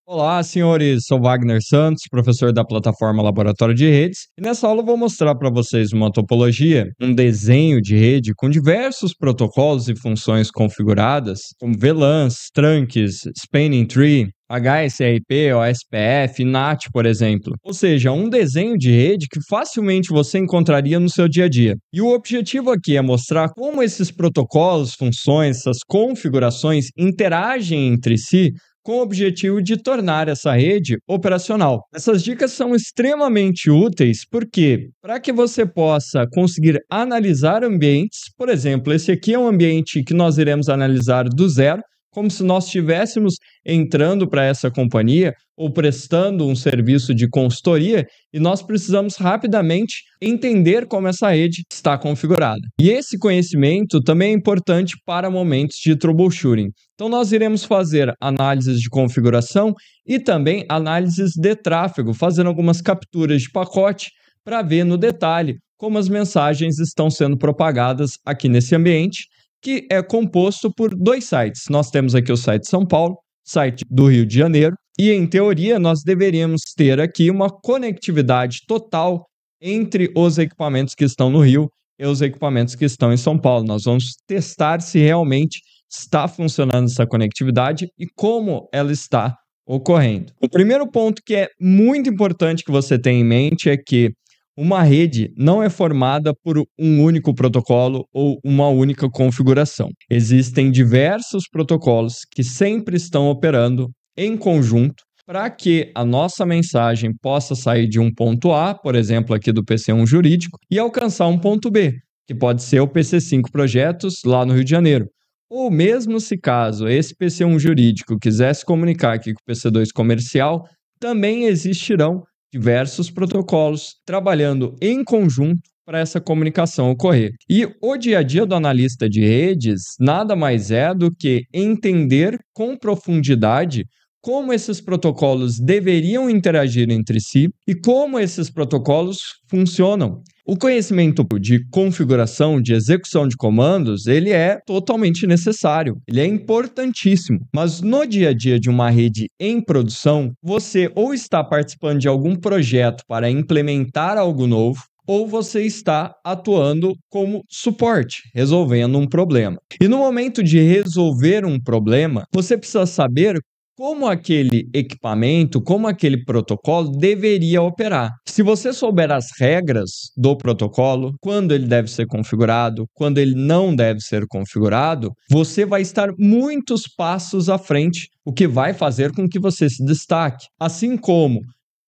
Olá, senhores. Sou Wagner Santos, professor da plataforma Laboratório de Redes, e nessa aula eu vou mostrar para vocês uma topologia, um desenho de rede com diversos protocolos e funções configuradas, como VLANs, trunks, spanning tree, HSRP, OSPF, NAT, por exemplo. Ou seja, um desenho de rede que facilmente você encontraria no seu dia a dia. E o objetivo aqui é mostrar como esses protocolos, funções, essas configurações interagem entre si com o objetivo de tornar essa rede operacional. Essas dicas são extremamente úteis porque, para que você possa conseguir analisar ambientes, por exemplo, esse aqui é um ambiente que nós iremos analisar do zero, como se nós estivéssemos entrando para essa companhia ou prestando um serviço de consultoria e nós precisamos rapidamente entender como essa rede está configurada. E esse conhecimento também é importante para momentos de troubleshooting. Então nós iremos fazer análises de configuração e também análises de tráfego, fazendo algumas capturas de pacote para ver no detalhe como as mensagens estão sendo propagadas aqui nesse ambiente, que é composto por dois sites. Nós temos aqui o site de São Paulo, site do Rio de Janeiro, e em teoria nós deveríamos ter aqui uma conectividade total entre os equipamentos que estão no Rio e os equipamentos que estão em São Paulo. Nós vamos testar se realmente está funcionando essa conectividade e como ela está ocorrendo. O primeiro ponto que é muito importante que você tenha em mente é que uma rede não é formada por um único protocolo ou uma única configuração. Existem diversos protocolos que sempre estão operando em conjunto para que a nossa mensagem possa sair de um ponto A, por exemplo, aqui do PC1 jurídico, e alcançar um ponto B, que pode ser o PC5 projetos lá no Rio de Janeiro. Ou mesmo se caso esse PC1 jurídico quisesse comunicar aqui com o PC2 comercial, também existirão diversos protocolos trabalhando em conjunto para essa comunicação ocorrer. E o dia a dia do analista de redes nada mais é do que entender com profundidade como esses protocolos deveriam interagir entre si e como esses protocolos funcionam. O conhecimento de configuração, de execução de comandos, ele é totalmente necessário, ele é importantíssimo. Mas no dia a dia de uma rede em produção, você ou está participando de algum projeto para implementar algo novo, ou você está atuando como suporte, resolvendo um problema. E no momento de resolver um problema, você precisa saber como aquele equipamento, como aquele protocolo deveria operar. Se você souber as regras do protocolo, quando ele deve ser configurado, quando ele não deve ser configurado, você vai estar muitos passos à frente, o que vai fazer com que você se destaque. Assim como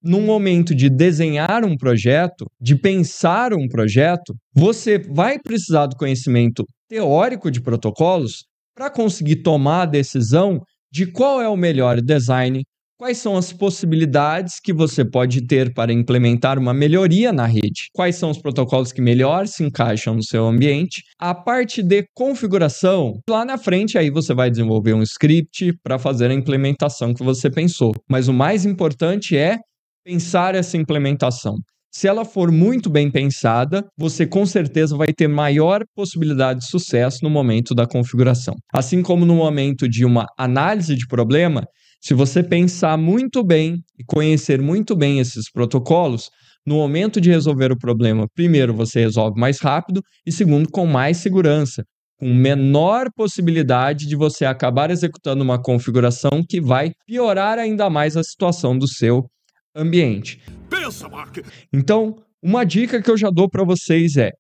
no momento de desenhar um projeto, de pensar um projeto, você vai precisar do conhecimento teórico de protocolos para conseguir tomar a decisão de qual é o melhor design, quais são as possibilidades que você pode ter para implementar uma melhoria na rede, quais são os protocolos que melhor se encaixam no seu ambiente. A parte de configuração, lá na frente aí você vai desenvolver um script para fazer a implementação que você pensou. Mas o mais importante é pensar essa implementação. Se ela for muito bem pensada, você com certeza vai ter maior possibilidade de sucesso no momento da configuração. Assim como no momento de uma análise de problema, se você pensar muito bem e conhecer muito bem esses protocolos, no momento de resolver o problema, primeiro você resolve mais rápido e segundo com mais segurança, com menor possibilidade de você acabar executando uma configuração que vai piorar ainda mais a situação do seu ambiente. Então, uma dica que eu já dou para vocês é: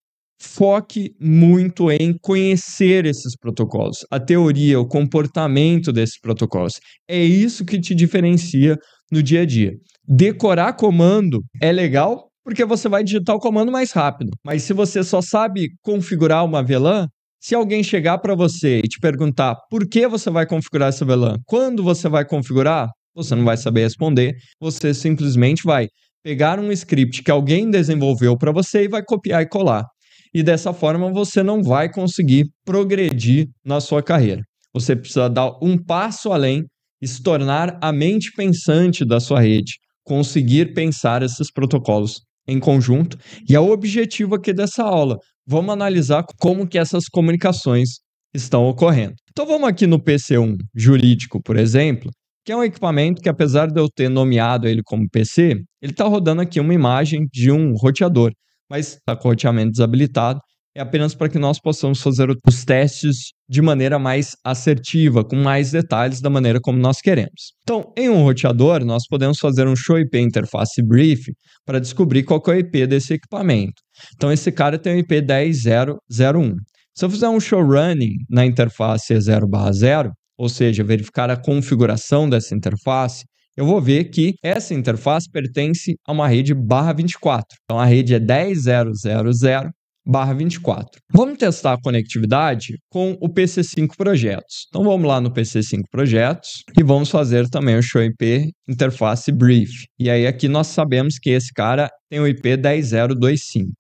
foque muito em conhecer esses protocolos, a teoria, o comportamento desses protocolos. É isso que te diferencia no dia a dia. Decorar comando é legal porque você vai digitar o comando mais rápido, mas se você só sabe configurar uma VLAN, se alguém chegar para você e te perguntar por que você vai configurar essa VLAN, quando você vai configurar, você não vai saber responder, você simplesmente vai pegar um script que alguém desenvolveu para você e vai copiar e colar. E dessa forma você não vai conseguir progredir na sua carreira. Você precisa dar um passo além e se tornar a mente pensante da sua rede, conseguir pensar esses protocolos em conjunto. E é o objetivo aqui dessa aula. Vamos analisar como que essas comunicações estão ocorrendo. Então vamos aqui no PC1 jurídico, por exemplo, que é um equipamento que, apesar de eu ter nomeado ele como PC, ele está rodando aqui uma imagem de um roteador, mas está com o roteamento desabilitado. É apenas para que nós possamos fazer os testes de maneira mais assertiva, com mais detalhes da maneira como nós queremos. Então, em um roteador, nós podemos fazer um show IP interface brief para descobrir qual que é o IP desse equipamento. Então, esse cara tem o IP 10.0.0.1. Se eu fizer um show running na interface 0/0, ou seja, verificar a configuração dessa interface, eu vou ver que essa interface pertence a uma rede /24. Então, a rede é 10.0.0/24. Vamos testar a conectividade com o PC5 Projetos. Então, vamos lá no PC5 Projetos e vamos fazer também o Show IP Interface Brief. E aí, aqui nós sabemos que esse cara tem o IP 10.0.2.5.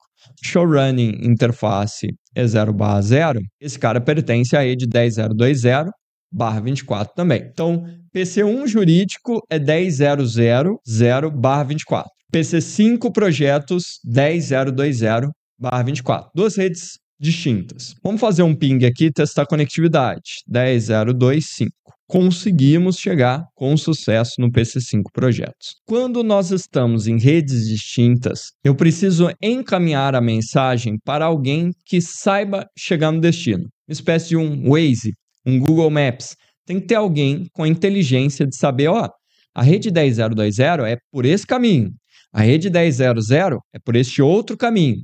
Show Running Interface é 0/0. Esse cara pertence à rede 10.0.2.0/24 também. Então, PC1 jurídico é 10.0.0.0/24. PC5 Projetos 10.0.2.0/24. Duas redes distintas. Vamos fazer um ping aqui e testar a conectividade. 10.0.2.5. Conseguimos chegar com sucesso no PC5 Projetos. Quando nós estamos em redes distintas, eu preciso encaminhar a mensagem para alguém que saiba chegar no destino. Uma espécie de um Waze, um Google Maps. Tem que ter alguém com a inteligência de saber, a rede 10.0.2.0 é por esse caminho. A rede 10.0.0 é por este outro caminho.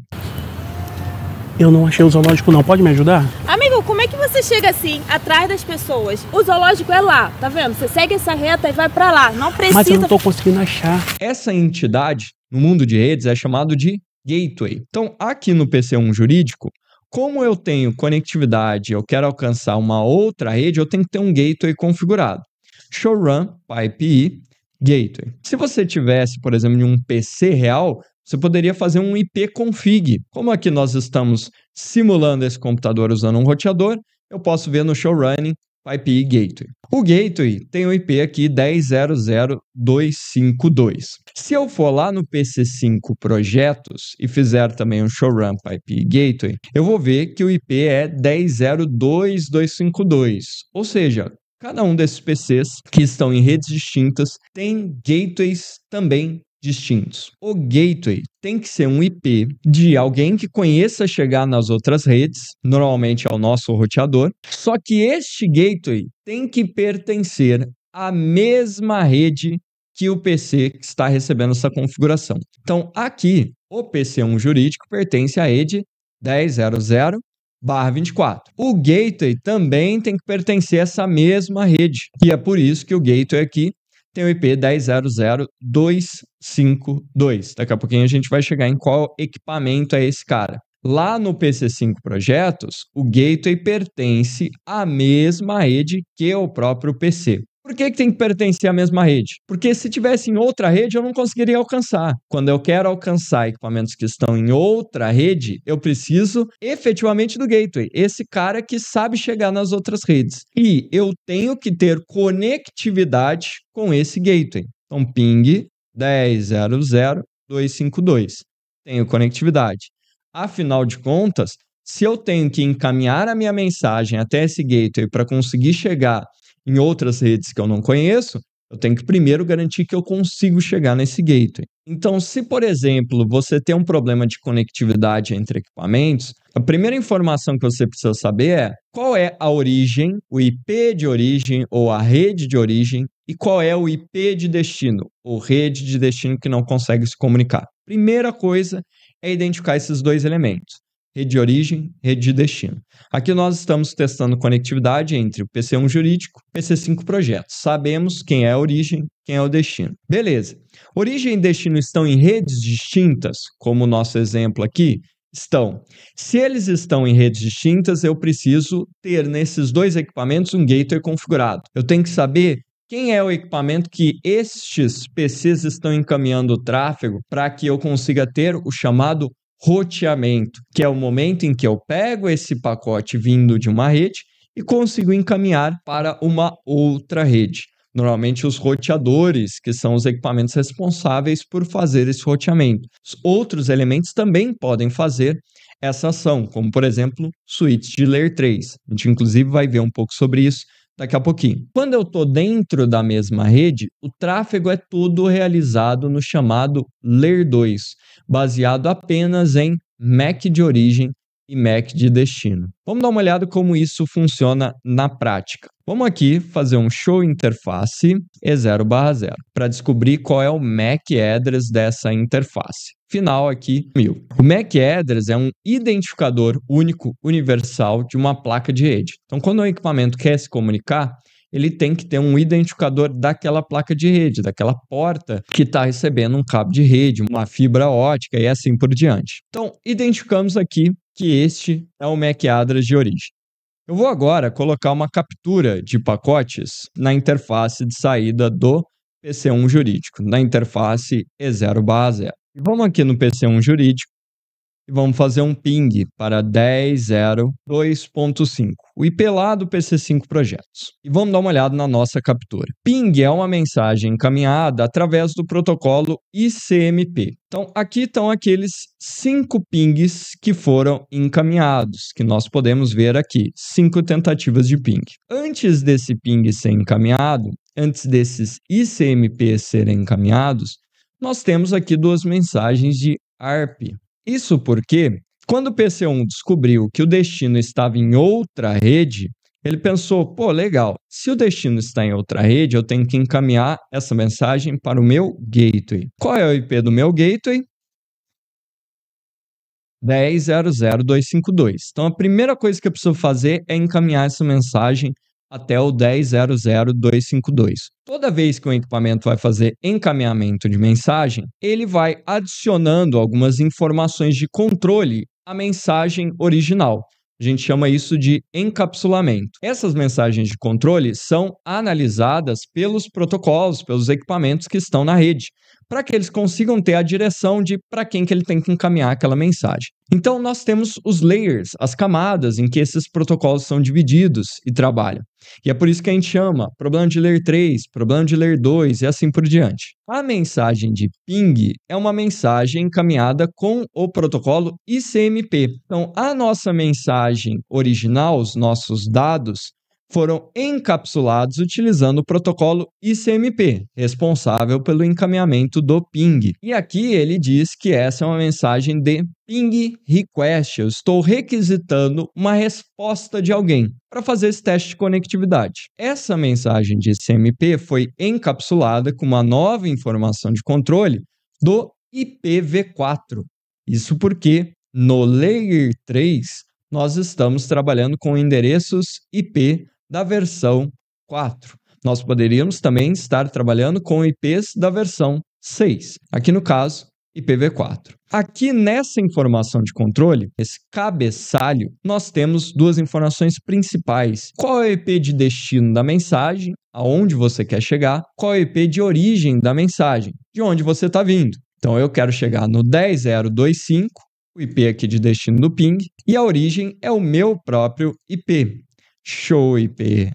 Eu não achei o zoológico não, pode me ajudar? Amigo, como é que você chega assim, atrás das pessoas? O zoológico é lá, tá vendo? Você segue essa reta e vai pra lá, não precisa... Mas eu não tô conseguindo achar. Essa entidade, no mundo de redes, é chamado de gateway. Então, aqui no PC1 jurídico, como eu tenho conectividade, eu quero alcançar uma outra rede, eu tenho que ter um gateway configurado. Showrun, PyPI, gateway. Se você tivesse, por exemplo, em um PC real, você poderia fazer um IP config. Como aqui nós estamos simulando esse computador usando um roteador, eu posso ver no Showrunning PyPI Gateway. O Gateway tem o IP aqui 10.0.0.252. Se eu for lá no PC5 Projetos e fizer também um Showrun PyPI Gateway, eu vou ver que o IP é 10.0.2.252. Ou seja, cada um desses PCs que estão em redes distintas tem gateways também distintos. O gateway tem que ser um IP de alguém que conheça chegar nas outras redes, normalmente é o nosso roteador, só que este gateway tem que pertencer à mesma rede que o PC que está recebendo essa configuração. Então, aqui, o PC1 jurídico pertence à rede 10.0.0/24. O gateway também tem que pertencer a essa mesma rede, e é por isso que o gateway aqui tem o IP 10.0.0.252. Daqui a pouquinho a gente vai chegar em qual equipamento é esse cara. Lá no PC5 Projetos, o gateway pertence à mesma rede que o próprio PC. Por que tem que pertencer à mesma rede? Porque se tivesse em outra rede, eu não conseguiria alcançar. Quando eu quero alcançar equipamentos que estão em outra rede, eu preciso efetivamente do gateway. Esse cara que sabe chegar nas outras redes. E eu tenho que ter conectividade com esse gateway. Então, ping 10.0.0.252. Tenho conectividade. Afinal de contas, se eu tenho que encaminhar a minha mensagem até esse gateway para conseguir chegar em outras redes que eu não conheço, eu tenho que primeiro garantir que eu consigo chegar nesse gateway. Então, se, por exemplo, você tem um problema de conectividade entre equipamentos, a primeira informação que você precisa saber é qual é a origem, o IP de origem ou a rede de origem, e qual é o IP de destino, ou rede de destino que não consegue se comunicar. Primeira coisa é identificar esses dois elementos. Rede de origem, rede de destino. Aqui nós estamos testando conectividade entre o PC1 jurídico e o PC5 Projetos. Sabemos quem é a origem, quem é o destino. Beleza. Origem e destino estão em redes distintas, como o nosso exemplo aqui? Estão. Se eles estão em redes distintas, eu preciso ter nesses dois equipamentos um gateway configurado. Eu tenho que saber quem é o equipamento que estes PCs estão encaminhando o tráfego para que eu consiga ter o chamado roteamento, que é o momento em que eu pego esse pacote vindo de uma rede e consigo encaminhar para uma outra rede. Normalmente os roteadores, que são os equipamentos responsáveis por fazer esse roteamento. Os outros elementos também podem fazer essa ação, como por exemplo, switch de Layer 3. A gente inclusive vai ver um pouco sobre isso daqui a pouquinho. Quando eu estou dentro da mesma rede, o tráfego é todo realizado no chamado Layer 2, baseado apenas em MAC de origem e MAC de destino. Vamos dar uma olhada como isso funciona na prática. Vamos aqui fazer um show interface E0/0 para descobrir qual é o MAC address dessa interface. Final aqui 1000. O MAC address é um identificador único, universal de uma placa de rede. Então, quando o equipamento quer se comunicar, ele tem que ter um identificador daquela placa de rede, daquela porta que está recebendo um cabo de rede, uma fibra ótica e assim por diante. Então, identificamos aqui que este é o MAC address de origem. Eu vou agora colocar uma captura de pacotes na interface de saída do PC1 jurídico, na interface E0/0. E vamos aqui no PC1 jurídico e vamos fazer um ping para 10.0.2.5, o IP lá do PC5 Projetos. E vamos dar uma olhada na nossa captura. Ping é uma mensagem encaminhada através do protocolo ICMP. Então, aqui estão aqueles 5 pings que foram encaminhados, que nós podemos ver aqui, 5 tentativas de ping. Antes desse ping ser encaminhado, antes desses ICMP serem encaminhados, nós temos aqui 2 mensagens de ARP. Isso porque, quando o PC1 descobriu que o destino estava em outra rede, ele pensou, pô, legal, se o destino está em outra rede, eu tenho que encaminhar essa mensagem para o meu gateway. Qual é o IP do meu gateway? 10.0.0.252. Então, a primeira coisa que eu preciso fazer é encaminhar essa mensagem até o 10.0.0.252. Toda vez que o equipamento vai fazer encaminhamento de mensagem, ele vai adicionando algumas informações de controle à mensagem original. A gente chama isso de encapsulamento. Essas mensagens de controle são analisadas pelos protocolos, pelos equipamentos que estão na rede, para que eles consigam ter a direção de para quem que ele tem que encaminhar aquela mensagem. Então, nós temos os layers, as camadas em que esses protocolos são divididos e trabalham. E é por isso que a gente chama problema de Layer 3, problema de Layer 2 e assim por diante. A mensagem de ping é uma mensagem encaminhada com o protocolo ICMP. Então, a nossa mensagem original, os nossos dados, foram encapsulados utilizando o protocolo ICMP, responsável pelo encaminhamento do ping. E aqui ele diz que essa é uma mensagem de ping request. Eu estou requisitando uma resposta de alguém para fazer esse teste de conectividade. Essa mensagem de ICMP foi encapsulada com uma nova informação de controle do IPv4. Isso porque no Layer 3 nós estamos trabalhando com endereços IP da versão 4. Nós poderíamos também estar trabalhando com IPs da versão 6. Aqui no caso, IPv4. Aqui nessa informação de controle, esse cabeçalho, nós temos 2 informações principais. Qual é o IP de destino da mensagem, aonde você quer chegar, qual é o IP de origem da mensagem, de onde você está vindo. Então eu quero chegar no 10.0.2.5, o IP aqui de destino do ping, e a origem é o meu próprio IP. Show IP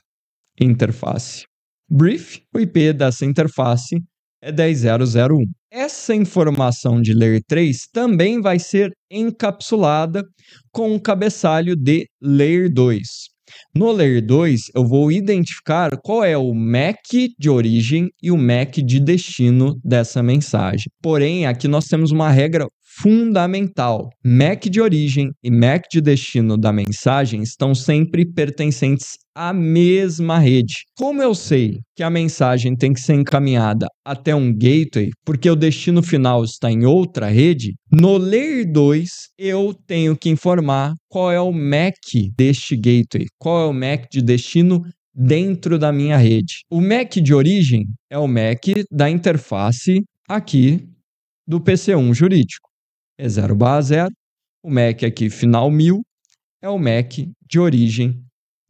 interface brief, o IP dessa interface é 10.0.0.1. Essa informação de Layer 3 também vai ser encapsulada com um cabeçalho de Layer 2. No Layer 2, eu vou identificar qual é o MAC de origem e o MAC de destino dessa mensagem. Porém, aqui nós temos uma regra fundamental. MAC de origem e MAC de destino da mensagem estão sempre pertencentes à mesma rede. Como eu sei que a mensagem tem que ser encaminhada até um gateway, porque o destino final está em outra rede, no Layer 2 eu tenho que informar qual é o MAC deste gateway, qual é o MAC de destino dentro da minha rede. O MAC de origem é o MAC da interface aqui do PC1 jurídico. É 0/0, o MAC aqui final 1000 é o MAC de origem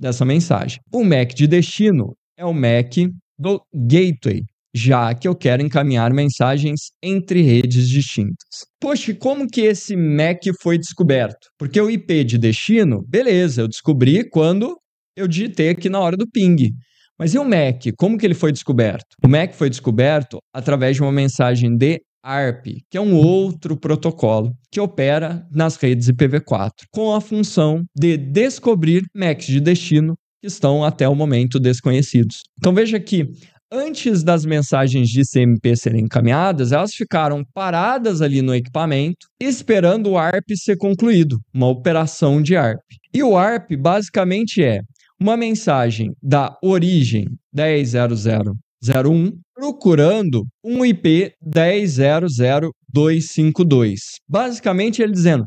dessa mensagem. O MAC de destino é o MAC do gateway, já que eu quero encaminhar mensagens entre redes distintas. Poxa, como que esse MAC foi descoberto? Porque o IP de destino, beleza, eu descobri quando eu digitei aqui na hora do ping. Mas e o MAC? Como que ele foi descoberto? O MAC foi descoberto através de uma mensagem de ARP, que é um outro protocolo que opera nas redes IPv4, com a função de descobrir MACs de destino que estão até o momento desconhecidos. Então veja que antes das mensagens de CMP serem encaminhadas, elas ficaram paradas ali no equipamento, esperando o ARP ser concluído, uma operação de ARP. E o ARP basicamente é uma mensagem da origem 10.00.01 procurando um IP 10.00.252. Basicamente ele dizendo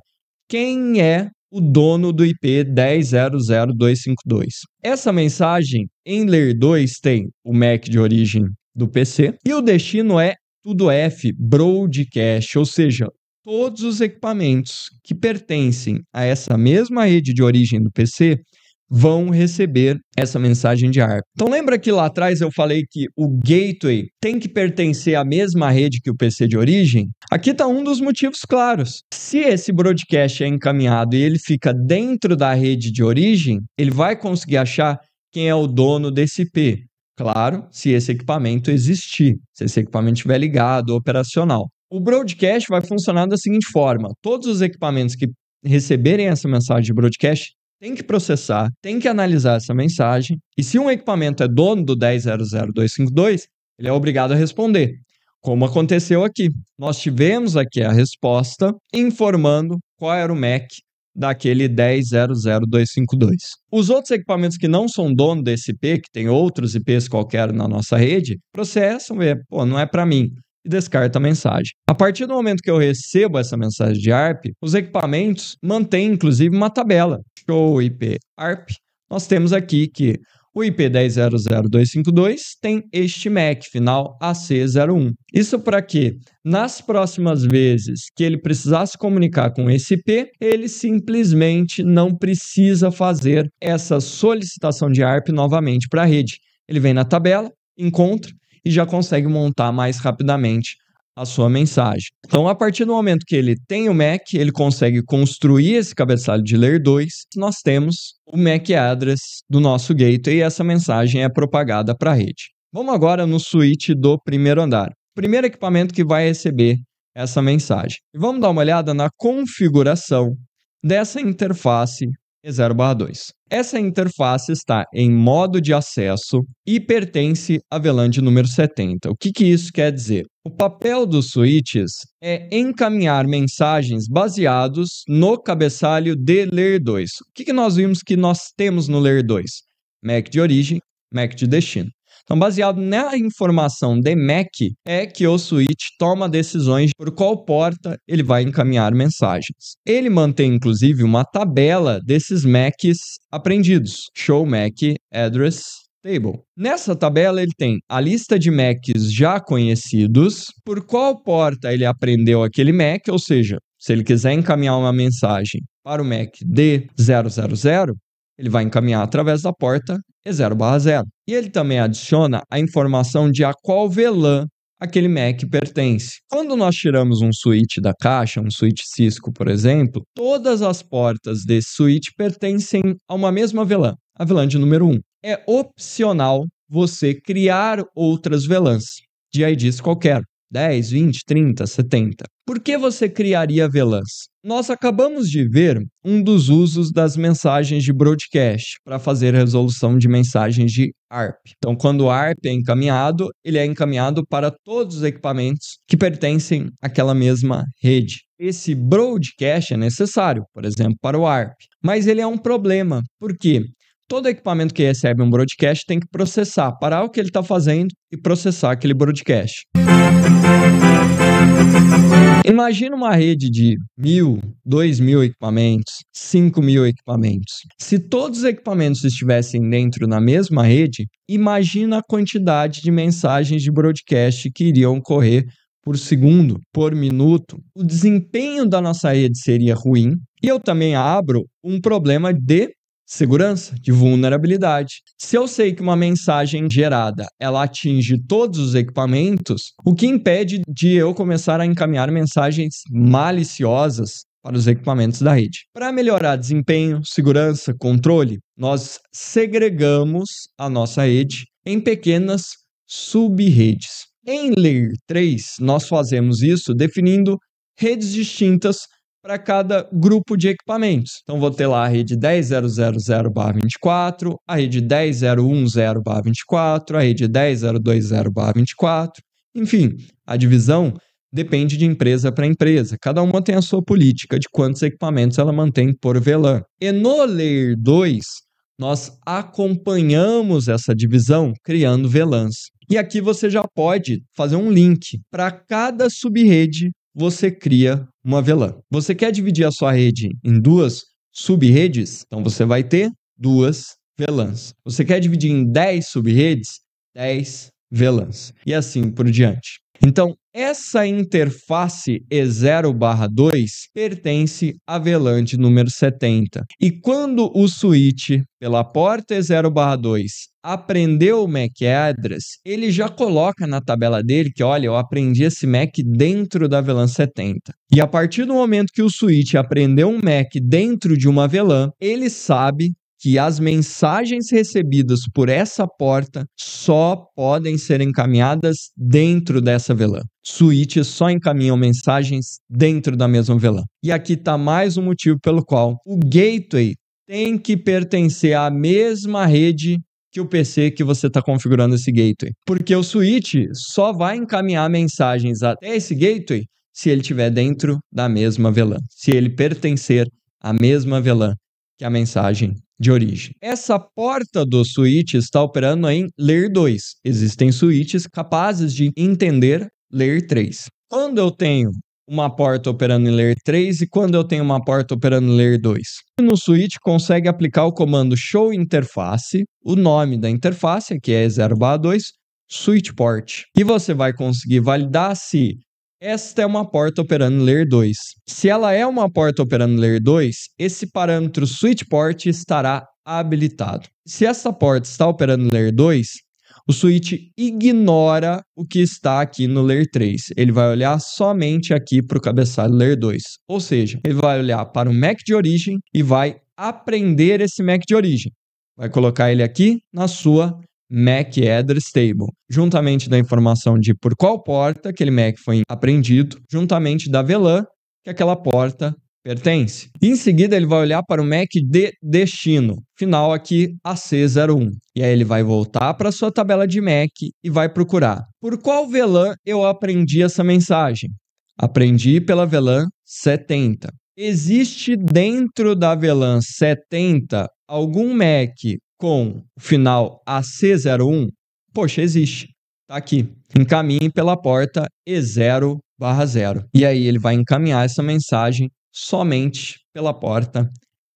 quem é o dono do IP 10.00.252. Essa mensagem em Layer 2 tem o MAC de origem do PC e o destino é tudo F broadcast, ou seja, todos os equipamentos que pertencem a essa mesma rede de origem do PC vão receber essa mensagem de ARP. Então lembra que lá atrás eu falei que o gateway tem que pertencer à mesma rede que o PC de origem? Aqui está um dos motivos claros. Se esse broadcast é encaminhado e ele fica dentro da rede de origem, ele vai conseguir achar quem é o dono desse IP. Claro, se esse equipamento existir, se esse equipamento estiver ligado, operacional. O broadcast vai funcionar da seguinte forma: todos os equipamentos que receberem essa mensagem de broadcast tem que processar, tem que analisar essa mensagem, e se um equipamento é dono do 10.00.252, ele é obrigado a responder, como aconteceu aqui. Nós tivemos aqui a resposta informando qual era o MAC daquele 10.00.252. Os outros equipamentos que não são dono desse IP, que tem outros IPs qualquer na nossa rede, processam e, não é para mim, e descarta a mensagem. A partir do momento que eu recebo essa mensagem de ARP, os equipamentos mantêm, inclusive, uma tabela. Show IP ARP, nós temos aqui que o IP 10.00.252 tem este MAC final AC01. Isso para que, nas próximas vezes que ele precisar se comunicar com esse IP, ele simplesmente não precisa fazer essa solicitação de ARP novamente para a rede. Ele vem na tabela, encontra e já consegue montar mais rapidamente a sua mensagem. Então, a partir do momento que ele tem o MAC, ele consegue construir esse cabeçalho de Layer 2, nós temos o MAC address do nosso gateway e essa mensagem é propagada para a rede. Vamos agora no switch do primeiro andar. Primeiro equipamento que vai receber essa mensagem. E vamos dar uma olhada na configuração dessa interface E0/2. Essa interface está em modo de acesso e pertence à VLAN de número 70. O que isso quer dizer? O papel dos switches é encaminhar mensagens baseados no cabeçalho de Layer 2. O que nós vimos que nós temos no Layer 2? MAC de origem, MAC de destino. Então, baseado na informação de MAC, é que o switch toma decisões por qual porta ele vai encaminhar mensagens. Ele mantém, inclusive, uma tabela desses MACs aprendidos. Show MAC Address Table. Nessa tabela, ele tem a lista de MACs já conhecidos, por qual porta ele aprendeu aquele MAC, ou seja, se ele quiser encaminhar uma mensagem para o MAC D000, ele vai encaminhar através da porta E0/0. E ele também adiciona a informação de a qual VLAN aquele MAC pertence. Quando nós tiramos um switch da caixa, um switch Cisco, por exemplo, todas as portas desse switch pertencem a uma mesma VLAN, a VLAN de número 1. É opcional você criar outras VLANs de IDs qualquer. 10, 20, 30, 70. Por que você criaria VLANs? Nós acabamos de ver um dos usos das mensagens de broadcast para fazer resolução de mensagens de ARP. Então, quando o ARP é encaminhado, ele é encaminhado para todos os equipamentos que pertencem àquela mesma rede. Esse broadcast é necessário, por exemplo, para o ARP. Mas ele é um problema. Por quê? Todo equipamento que recebe um broadcast tem que processar, parar o que ele está fazendo e processar aquele broadcast. Imagina uma rede de 1.000, 2.000 equipamentos, 5.000 equipamentos. Se todos os equipamentos estivessem dentro da mesma rede, imagina a quantidade de mensagens de broadcast que iriam correr por segundo, por minuto. O desempenho da nossa rede seria ruim. E eu também abro um problema de segurança, de vulnerabilidade. Se eu sei que uma mensagem gerada ela atinge todos os equipamentos, o que impede de eu começar a encaminhar mensagens maliciosas para os equipamentos da rede? Para melhorar desempenho, segurança, controle, nós segregamos a nossa rede em pequenas sub-redes. Em Layer 3, nós fazemos isso definindo redes distintas para cada grupo de equipamentos. Então, vou ter lá a rede 10.0.0.0/24, a rede 10.0.1.0/24, a rede 10.0.2.0/24. Enfim, a divisão depende de empresa para empresa. Cada uma tem a sua política de quantos equipamentos ela mantém por VLAN. E no Layer 2, nós acompanhamos essa divisão criando VLANs. E aqui você já pode fazer um link. Para cada subrede, você cria uma VLAN. Você quer dividir a sua rede em 2 subredes? Então, você vai ter 2 VLANs. Você quer dividir em 10 subredes? 10 VLANs. E assim por diante. Então, essa interface E0/2 pertence à VLAN de número 70. E quando o switch, pela porta E0/2, aprendeu o MAC address, ele já coloca na tabela dele que, olha, eu aprendi esse MAC dentro da VLAN 70. E a partir do momento que o switch aprendeu um MAC dentro de uma VLAN, ele sabe que as mensagens recebidas por essa porta só podem ser encaminhadas dentro dessa VLAN. Switches só encaminham mensagens dentro da mesma VLAN. E aqui está mais um motivo pelo qual o gateway tem que pertencer à mesma rede que o PC que você está configurando esse gateway. Porque o switch só vai encaminhar mensagens até esse gateway se ele estiver dentro da mesma VLAN. Se ele pertencer à mesma VLAN que a mensagem de origem. Essa porta do switch está operando em Layer 2. Existem switches capazes de entender Layer 3. Quando eu tenho uma porta operando em Layer 3 e quando eu tenho uma porta operando em Layer 2? No switch consegue aplicar o comando show interface, o nome da interface, que é 0/2, switch port. E você vai conseguir validar se esta é uma porta operando em Layer 2. Se ela é uma porta operando em Layer 2, esse parâmetro switch port estará habilitado. Se essa porta está operando em Layer 2, o switch ignora o que está aqui no Layer 3. Ele vai olhar somente aqui para o cabeçalho Layer 2. Ou seja, ele vai olhar para o MAC de origem e vai aprender esse MAC de origem. Vai colocar ele aqui na sua MAC Address Table, juntamente da informação de por qual porta aquele MAC foi aprendido, juntamente da VLAN que aquela porta pertence. E em seguida ele vai olhar para o MAC de destino, final aqui AC01. E aí ele vai voltar para a sua tabela de MAC e vai procurar. Por qual VLAN eu aprendi essa mensagem? Aprendi pela VLAN 70. Existe dentro da VLAN 70 algum MAC com o final AC01? Poxa, existe. Tá aqui. Encaminhe pela porta E0/0. E aí ele vai encaminhar essa mensagem somente pela porta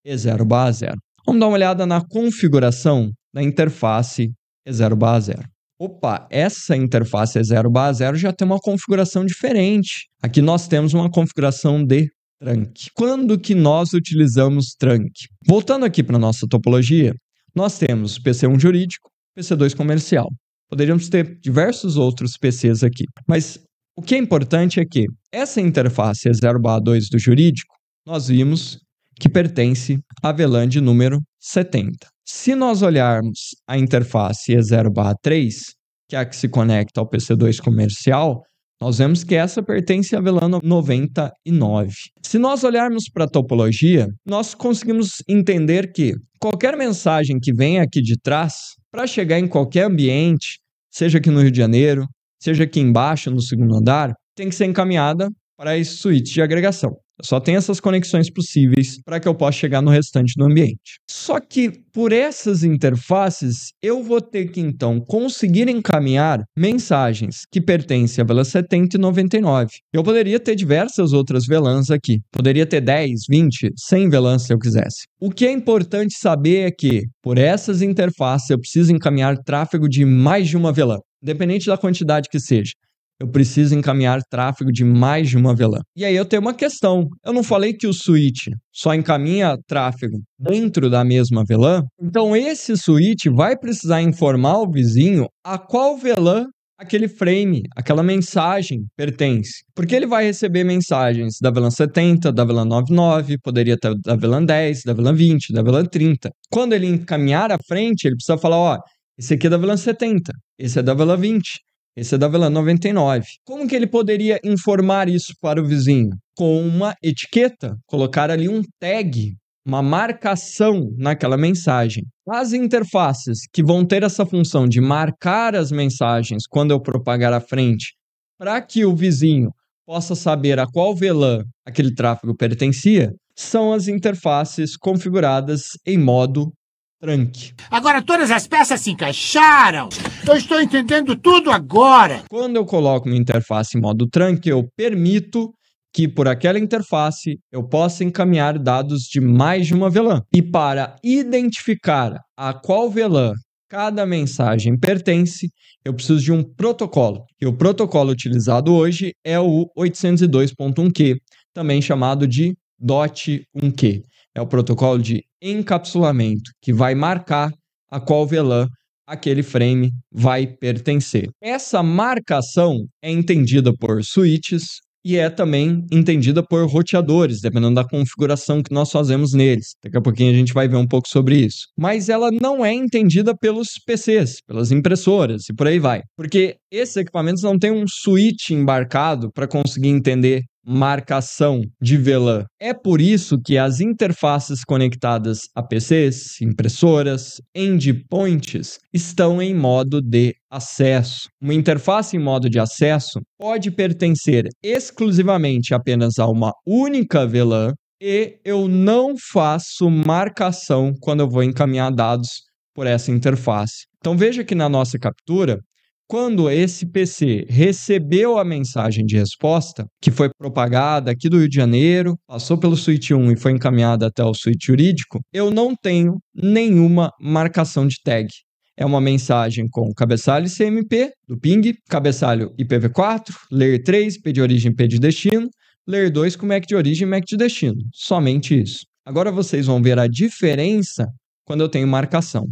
E0/0. Vamos dar uma olhada na configuração da interface E0/0. Opa, essa interface E0/0 já tem uma configuração diferente. Aqui nós temos uma configuração de trunk. Quando que nós utilizamos trunk? Voltando aqui para a nossa topologia, nós temos PC1 jurídico, PC2 comercial. Poderíamos ter diversos outros PCs aqui. Mas o que é importante é que essa interface E0/2 do jurídico, nós vimos que pertence à VLAN de número 70. Se nós olharmos a interface E0/3, que é a que se conecta ao PC2 comercial, nós vemos que essa pertence à VLAN 99. Se nós olharmos para a topologia, nós conseguimos entender que qualquer mensagem que vem aqui de trás, para chegar em qualquer ambiente, seja aqui no Rio de Janeiro, seja aqui embaixo no segundo andar, tem que ser encaminhada para esse switch de agregação. Só tem essas conexões possíveis para que eu possa chegar no restante do ambiente. Só que por essas interfaces, eu vou ter que então conseguir encaminhar mensagens que pertencem à VLAN 70 e 99. Eu poderia ter diversas outras VLANs aqui. Poderia ter 10, 20, 100 VLANs se eu quisesse. O que é importante saber é que por essas interfaces eu preciso encaminhar tráfego de mais de uma VLAN, independente da quantidade que seja. Eu preciso encaminhar tráfego de mais de uma VLAN. E aí eu tenho uma questão. Eu não falei que o switch só encaminha tráfego dentro da mesma VLAN? Então esse switch vai precisar informar o vizinho a qual VLAN aquele frame, aquela mensagem pertence. Porque ele vai receber mensagens da VLAN 70, da VLAN 99, poderia ter da VLAN 10, da VLAN 20, da VLAN 30. Quando ele encaminhar à frente, ele precisa falar, ó, esse aqui é da VLAN 70, esse é da VLAN 20. Esse é da VLAN 99. Como que ele poderia informar isso para o vizinho? Com uma etiqueta, colocar ali um tag, uma marcação naquela mensagem. As interfaces que vão ter essa função de marcar as mensagens quando eu propagar à frente, para que o vizinho possa saber a qual VLAN aquele tráfego pertencia, são as interfaces configuradas em modo trunk. Agora todas as peças se encaixaram. Eu estou entendendo tudo agora. Quando eu coloco uma interface em modo trunk, eu permito que por aquela interface eu possa encaminhar dados de mais de uma VLAN. E para identificar a qual VLAN cada mensagem pertence, eu preciso de um protocolo. E o protocolo utilizado hoje é o 802.1q, também chamado de DOT1Q. É o protocolo de encapsulamento, que vai marcar a qual VLAN aquele frame vai pertencer. Essa marcação é entendida por switches e é também entendida por roteadores, dependendo da configuração que nós fazemos neles. Daqui a pouquinho a gente vai ver um pouco sobre isso. Mas ela não é entendida pelos PCs, pelas impressoras e por aí vai. Porque esses equipamentos não têm um switch embarcado para conseguir entender marcação de VLAN. É por isso que as interfaces conectadas a PCs, impressoras, endpoints estão em modo de acesso. Uma interface em modo de acesso pode pertencer exclusivamente apenas a uma única VLAN e eu não faço marcação quando eu vou encaminhar dados por essa interface. Então veja que na nossa captura, quando esse PC recebeu a mensagem de resposta, que foi propagada aqui do Rio de Janeiro, passou pelo switch 1 e foi encaminhada até o switch jurídico, eu não tenho nenhuma marcação de tag. É uma mensagem com cabeçalho CMP do ping, cabeçalho IPv4, layer 3, P de origem, P de destino, layer 2 com MAC de origem e MAC de destino. Somente isso. Agora vocês vão ver a diferença quando eu tenho marcação.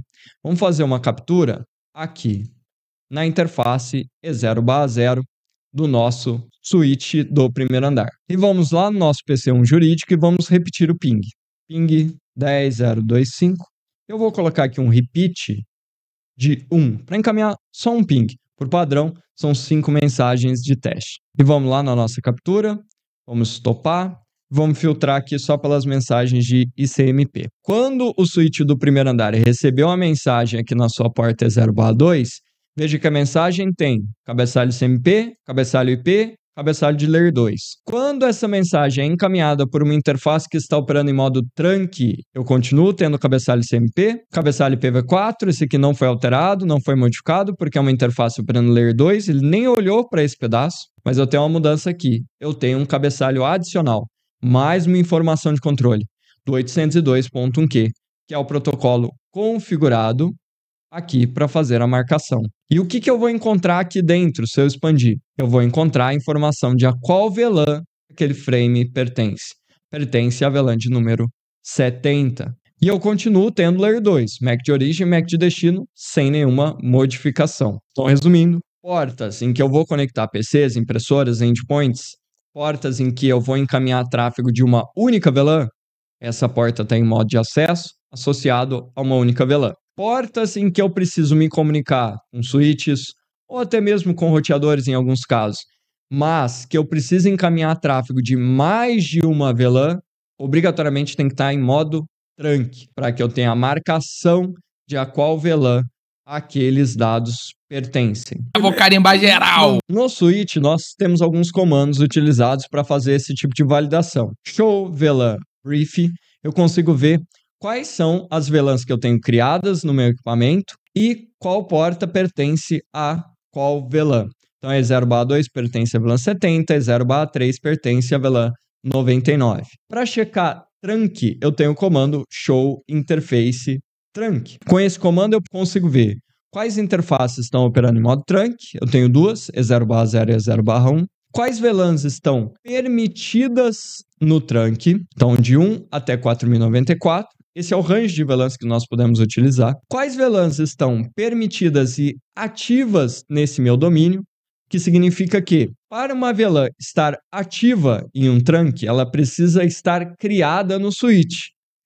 Vamos fazer uma captura aqui na interface E0/0 do nosso switch do primeiro andar. E vamos lá no nosso PC1 jurídico e vamos repetir o ping. Ping 10.025. Eu vou colocar aqui um repeat de 1 para encaminhar só um ping. Por padrão, são 5 mensagens de teste. E vamos lá na nossa captura. Vamos topar. Vamos filtrar aqui só pelas mensagens de ICMP. Quando o switch do primeiro andar recebeu a mensagem aqui na sua porta E0/2, veja que a mensagem tem cabeçalho CMP, cabeçalho IP, cabeçalho de layer 2. Quando essa mensagem é encaminhada por uma interface que está operando em modo trunk, eu continuo tendo cabeçalho CMP, cabeçalho IPv4, esse aqui não foi alterado, não foi modificado, porque é uma interface operando layer 2, ele nem olhou para esse pedaço, mas eu tenho uma mudança aqui. Eu tenho um cabeçalho adicional, mais uma informação de controle, do 802.1q, que é o protocolo configurado aqui para fazer a marcação. E o que eu vou encontrar aqui dentro, se eu expandir? Eu vou encontrar a informação de a qual VLAN aquele frame pertence. Pertence à VLAN de número 70. E eu continuo tendo layer 2, MAC de origem e MAC de destino, sem nenhuma modificação. Então, resumindo, portas em que eu vou conectar PCs, impressoras, endpoints, portas em que eu vou encaminhar tráfego de uma única VLAN, essa porta está em modo de acesso, associado a uma única VLAN. Portas em que eu preciso me comunicar com switches, ou até mesmo com roteadores em alguns casos, mas que eu preciso encaminhar tráfego de mais de uma VLAN, obrigatoriamente tem que estar em modo trunk, para que eu tenha a marcação de a qual VLAN aqueles dados pertencem. Eu vou carimbar geral! No switch, nós temos alguns comandos utilizados para fazer esse tipo de validação. Show VLAN brief, eu consigo ver quais são as VLANs que eu tenho criadas no meu equipamento e qual porta pertence a qual VLAN. Então, E0/2 pertence à VLAN 70, E0/3 pertence à VLAN 99. Para checar trunk, eu tenho o comando show interface trunk. Com esse comando, eu consigo ver quais interfaces estão operando em modo trunk. Eu tenho duas, E0/0 e E0/1. Quais VLANs estão permitidas no trunk, então de 1 até 4094. Esse é o range de VLANs que nós podemos utilizar. Quais VLANs estão permitidas e ativas nesse meu domínio, que significa que, para uma VLAN estar ativa em um trunk, ela precisa estar criada no switch.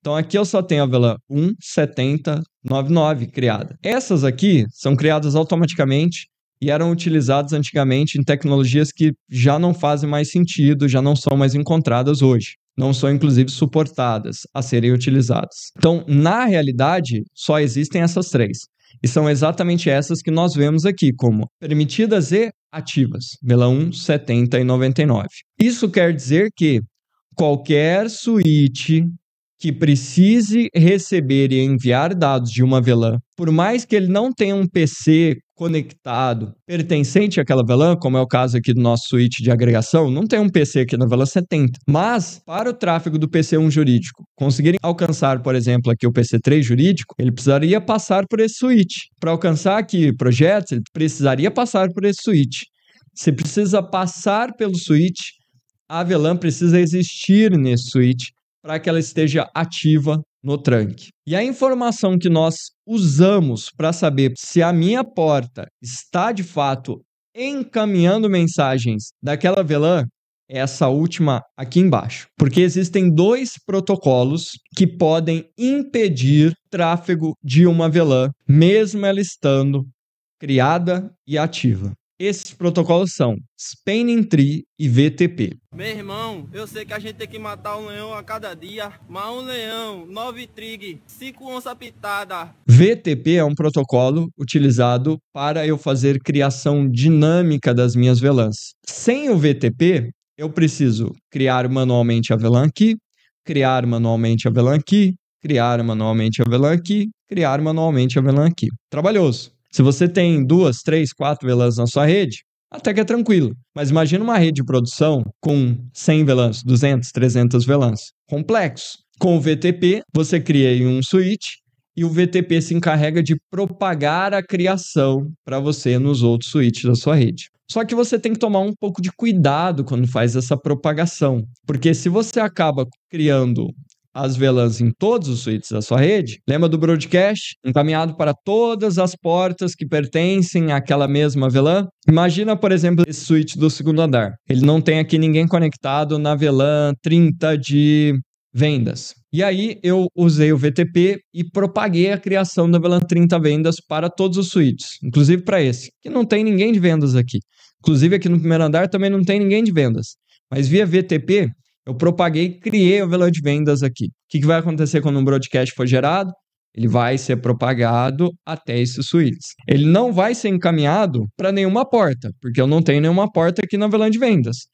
Então aqui eu só tenho a VLAN 17099 criada. Essas aqui são criadas automaticamente e eram utilizados antigamente em tecnologias que já não fazem mais sentido, já não são mais encontradas hoje. Não são, inclusive, suportadas a serem utilizadas. Então, na realidade, só existem essas três. E são exatamente essas que nós vemos aqui como permitidas e ativas, VLAN 1, 70 e 99. Isso quer dizer que qualquer switch que precise receber e enviar dados de uma VLAN, por mais que ele não tenha um PC conectado pertencente àquela VLAN, como é o caso aqui do nosso switch de agregação, não tem um PC aqui na VLAN 70. Mas, para o tráfego do PC1 jurídico conseguirem alcançar, por exemplo, aqui o PC3 jurídico, ele precisaria passar por esse switch. Para alcançar aqui projetos, ele precisaria passar por esse switch. Se precisa passar pelo switch, a VLAN precisa existir nesse switch para que ela esteja ativa no trunk. E a informação que nós usamos para saber se a minha porta está de fato encaminhando mensagens daquela VLAN é essa última aqui embaixo. Porque existem dois protocolos que podem impedir tráfego de uma VLAN, mesmo ela estando criada e ativa. Esses protocolos são Spanning Tree e VTP. Meu irmão, eu sei que a gente tem que matar um leão a cada dia, mas um leão, 9 trig, 5 onça pitada. VTP é um protocolo utilizado para eu fazer criação dinâmica das minhas VLANs. Sem o VTP, eu preciso criar manualmente a VLAN aqui, criar manualmente a VLAN aqui, criar manualmente a VLAN aqui, criar manualmente a VLAN aqui. Trabalhoso. Se você tem 2, 3, 4 VLANs na sua rede, até que é tranquilo. Mas imagina uma rede de produção com 100 VLANs, 200, 300 VLANs. Complexo. Com o VTP, você cria aí um switch e o VTP se encarrega de propagar a criação para você nos outros switches da sua rede. Só que você tem que tomar um pouco de cuidado quando faz essa propagação. Porque se você acaba criando as VLANs em todos os switches da sua rede, lembra do broadcast? Encaminhado para todas as portas que pertencem àquela mesma VLAN? Imagina, por exemplo, esse switch do segundo andar. Ele não tem aqui ninguém conectado na VLAN 30 de vendas. E aí eu usei o VTP e propaguei a criação da VLAN 30 vendas para todos os switches, inclusive para esse, que não tem ninguém de vendas aqui. Inclusive aqui no primeiro andar também não tem ninguém de vendas. Mas via VTP, eu propaguei e criei a VLAN de vendas aqui. O que vai acontecer quando um broadcast for gerado? Ele vai ser propagado até esses switches. Ele não vai ser encaminhado para nenhuma porta, porque eu não tenho nenhuma porta aqui na VLAN de vendas.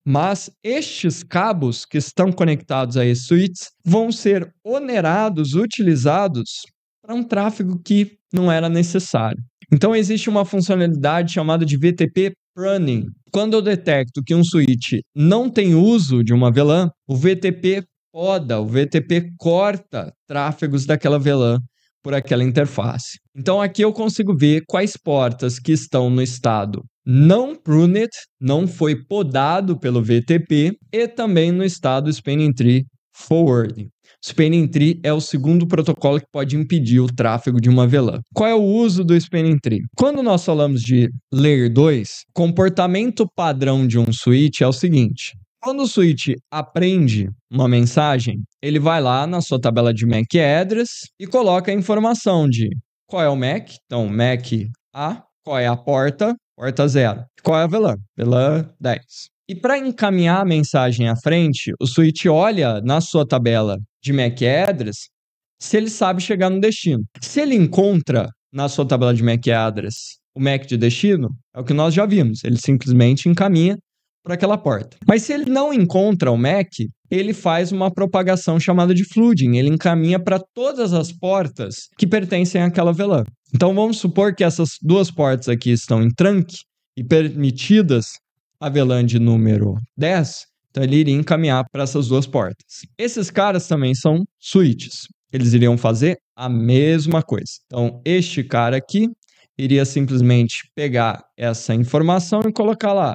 Mas estes cabos que estão conectados a esses switches vão ser onerados, utilizados para um tráfego que não era necessário. Então existe uma funcionalidade chamada de VTP pruning. Quando eu detecto que um switch não tem uso de uma VLAN, o VTP poda, o VTP corta tráfegos daquela VLAN por aquela interface. Então aqui eu consigo ver quais portas que estão no estado não pruned, não foi podado pelo VTP, e também no estado Spanning Tree Forwarding. Spanning Tree é o segundo protocolo que pode impedir o tráfego de uma VLAN. Qual é o uso do Spanning Tree? Quando nós falamos de Layer 2, comportamento padrão de um switch é o seguinte. Quando o switch aprende uma mensagem, ele vai lá na sua tabela de MAC address e coloca a informação de qual é o MAC, então MAC A, qual é a porta 0, qual é a VLAN, VLAN 10. E para encaminhar a mensagem à frente, o switch olha na sua tabela de MAC address se ele sabe chegar no destino. Se ele encontra na sua tabela de MAC address o MAC de destino, é o que nós já vimos, ele simplesmente encaminha para aquela porta. Mas se ele não encontra o MAC, ele faz uma propagação chamada de flooding, ele encaminha para todas as portas que pertencem àquela VLAN. Então vamos supor que essas duas portas aqui estão em trunk e permitidas a VLAN de número 10, então ele iria encaminhar para essas duas portas. Esses caras também são switches. Eles iriam fazer a mesma coisa. Então, este cara aqui iria simplesmente pegar essa informação e colocar lá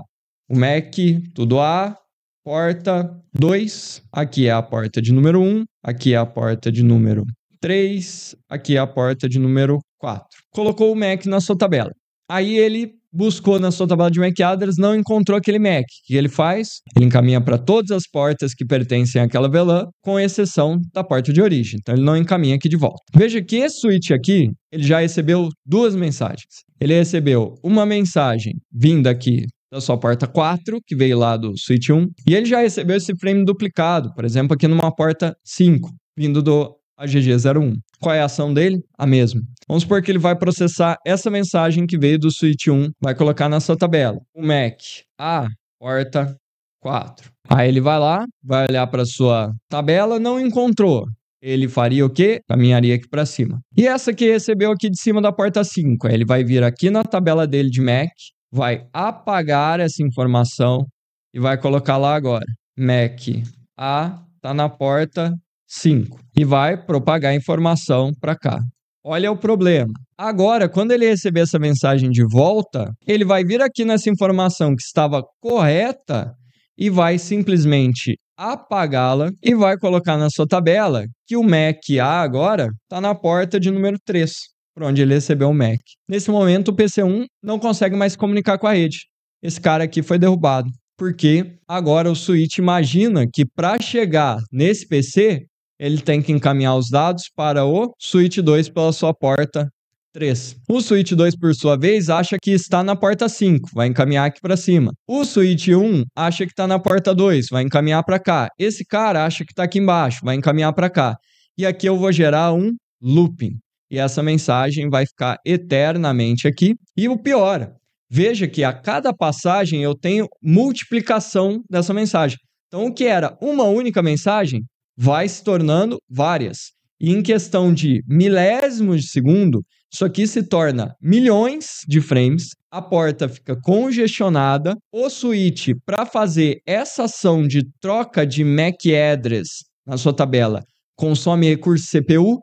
o MAC, tudo A, porta 2, aqui é a porta de número 1, aqui é a porta de número 3, aqui é a porta de número 4. Colocou o MAC na sua tabela. Aí ele buscou na sua tabela de MAC address, não encontrou aquele MAC. O que ele faz? Ele encaminha para todas as portas que pertencem àquela VLAN, com exceção da porta de origem. Então, ele não encaminha aqui de volta. Veja que esse switch aqui, ele já recebeu 2 mensagens. Ele recebeu uma mensagem vinda aqui da sua porta 4, que veio lá do switch 1, e ele já recebeu esse frame duplicado, por exemplo, aqui numa porta 5, vindo do AGG01. Qual é a ação dele? A mesma. Vamos supor que ele vai processar essa mensagem que veio do switch 1, vai colocar na sua tabela. O MAC A, porta 4. Aí ele vai lá, vai olhar para sua tabela, não encontrou. Ele faria o quê? Caminharia aqui para cima. E essa que recebeu aqui de cima da porta 5, aí ele vai vir aqui na tabela dele de MAC, vai apagar essa informação e vai colocar lá agora. MAC A está na porta 5. E vai propagar a informação para cá. Olha o problema. Agora, quando ele receber essa mensagem de volta, ele vai vir aqui nessa informação que estava correta e vai simplesmente apagá-la e vai colocar na sua tabela que o MAC A agora está na porta de número 3, por onde ele recebeu o MAC. Nesse momento, o PC1 não consegue mais comunicar com a rede. Esse cara aqui foi derrubado, porque agora o switch imagina que para chegar nesse PC, ele tem que encaminhar os dados para o switch 2 pela sua porta 3. O switch 2, por sua vez, acha que está na porta 5, vai encaminhar aqui para cima. O switch 1 acha que está na porta 2, vai encaminhar para cá. Esse cara acha que está aqui embaixo, vai encaminhar para cá. E aqui eu vou gerar um looping. E essa mensagem vai ficar eternamente aqui. E o pior, veja que a cada passagem eu tenho multiplicação dessa mensagem. Então, o que era uma única mensagem vai se tornando várias. E em questão de milésimos de segundo, isso aqui se torna milhões de frames, a porta fica congestionada, o switch, para fazer essa ação de troca de MAC address na sua tabela, consome recurso CPU.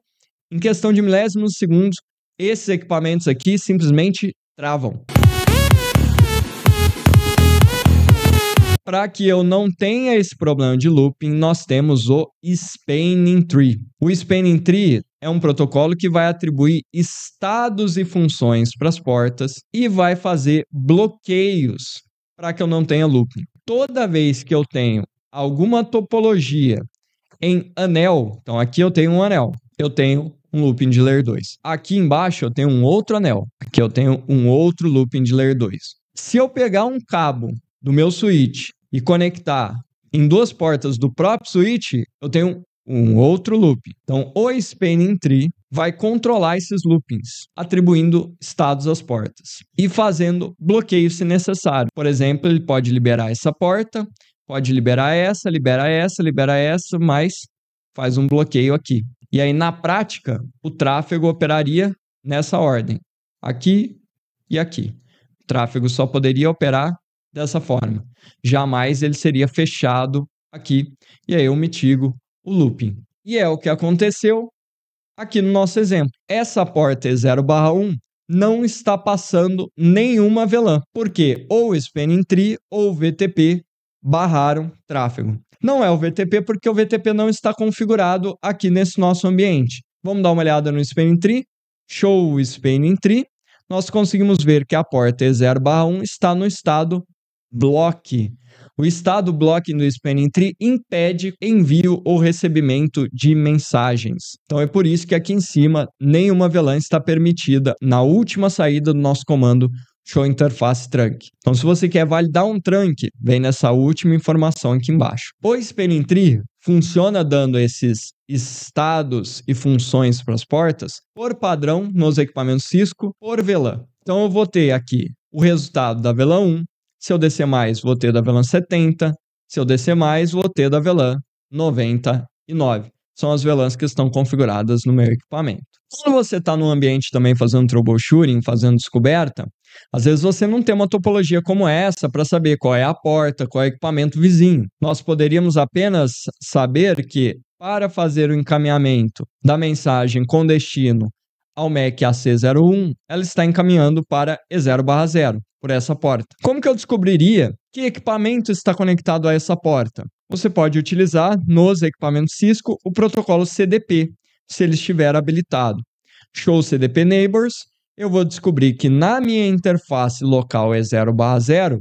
Em questão de milésimos de segundos, esses equipamentos aqui simplesmente travam. Para que eu não tenha esse problema de looping, nós temos o Spanning Tree. O Spanning Tree é um protocolo que vai atribuir estados e funções para as portas e vai fazer bloqueios para que eu não tenha looping. Toda vez que eu tenho alguma topologia em anel, então aqui eu tenho um anel, eu tenho um looping de layer 2. Aqui embaixo eu tenho um outro anel, aqui eu tenho um outro looping de layer 2. Se eu pegar um cabo do meu switch e conectar em 2 portas do próprio switch, eu tenho um outro loop. Então, o Spanning Tree vai controlar esses loopings, atribuindo estados às portas e fazendo bloqueio se necessário. Por exemplo, ele pode liberar essa porta, pode liberar essa, libera essa, mas faz um bloqueio aqui. E aí, na prática, o tráfego operaria nessa ordem, aqui e aqui. O tráfego só poderia operar dessa forma. Jamais ele seria fechado aqui. E aí eu mitigo o looping. E é o que aconteceu aqui no nosso exemplo. Essa porta E0/1 não está passando nenhuma VLAN, porque ou o Spanning Tree ou o VTP barraram tráfego. Não é o VTP porque o VTP não está configurado aqui nesse nosso ambiente. Vamos dar uma olhada no Spanning Tree. Show o Spanning Tree. Nós conseguimos ver que a porta E0/1 está no estado block. O estado blocking do Spanning Tree impede envio ou recebimento de mensagens. Então é por isso que aqui em cima nenhuma VLAN está permitida na última saída do nosso comando show interface trunk. Então se você quer validar um trunk, vem nessa última informação aqui embaixo. O Spanning Tree funciona dando esses estados e funções para as portas por padrão nos equipamentos Cisco por VLAN. Então eu vou ter aqui o resultado da VLAN 1. Se eu descer mais, vou ter da VLAN 70. Se eu descer mais, vou ter da VLAN 99. São as VLANs que estão configuradas no meu equipamento. Quando você está no ambiente também fazendo troubleshooting, fazendo descoberta, às vezes você não tem uma topologia como essa para saber qual é a porta, qual é o equipamento vizinho. Nós poderíamos apenas saber que para fazer o encaminhamento da mensagem com destino ao MAC AC01, ela está encaminhando para E0/0, por essa porta. Como que eu descobriria que equipamento está conectado a essa porta? Você pode utilizar nos equipamentos Cisco o protocolo CDP, se ele estiver habilitado. Show CDP Neighbors, eu vou descobrir que na minha interface local é 0/0,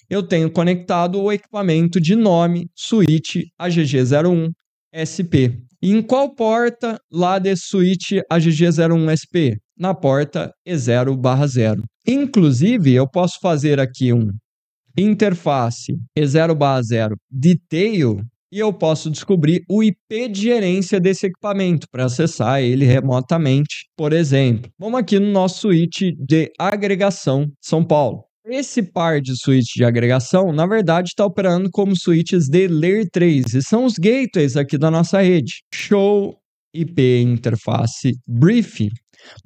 eu tenho conectado o equipamento de nome switch AGG01 SP. E em qual porta lá desse switch AGG01 SP? Na porta E0/0. Inclusive, eu posso fazer aqui um interface E0/0 detail e eu posso descobrir o IP de gerência desse equipamento para acessar ele remotamente, por exemplo. Vamos aqui no nosso switch de agregação São Paulo. Esse par de switch de agregação, na verdade, está operando como switches de Layer 3 e são os gateways aqui da nossa rede. Show IP interface brief.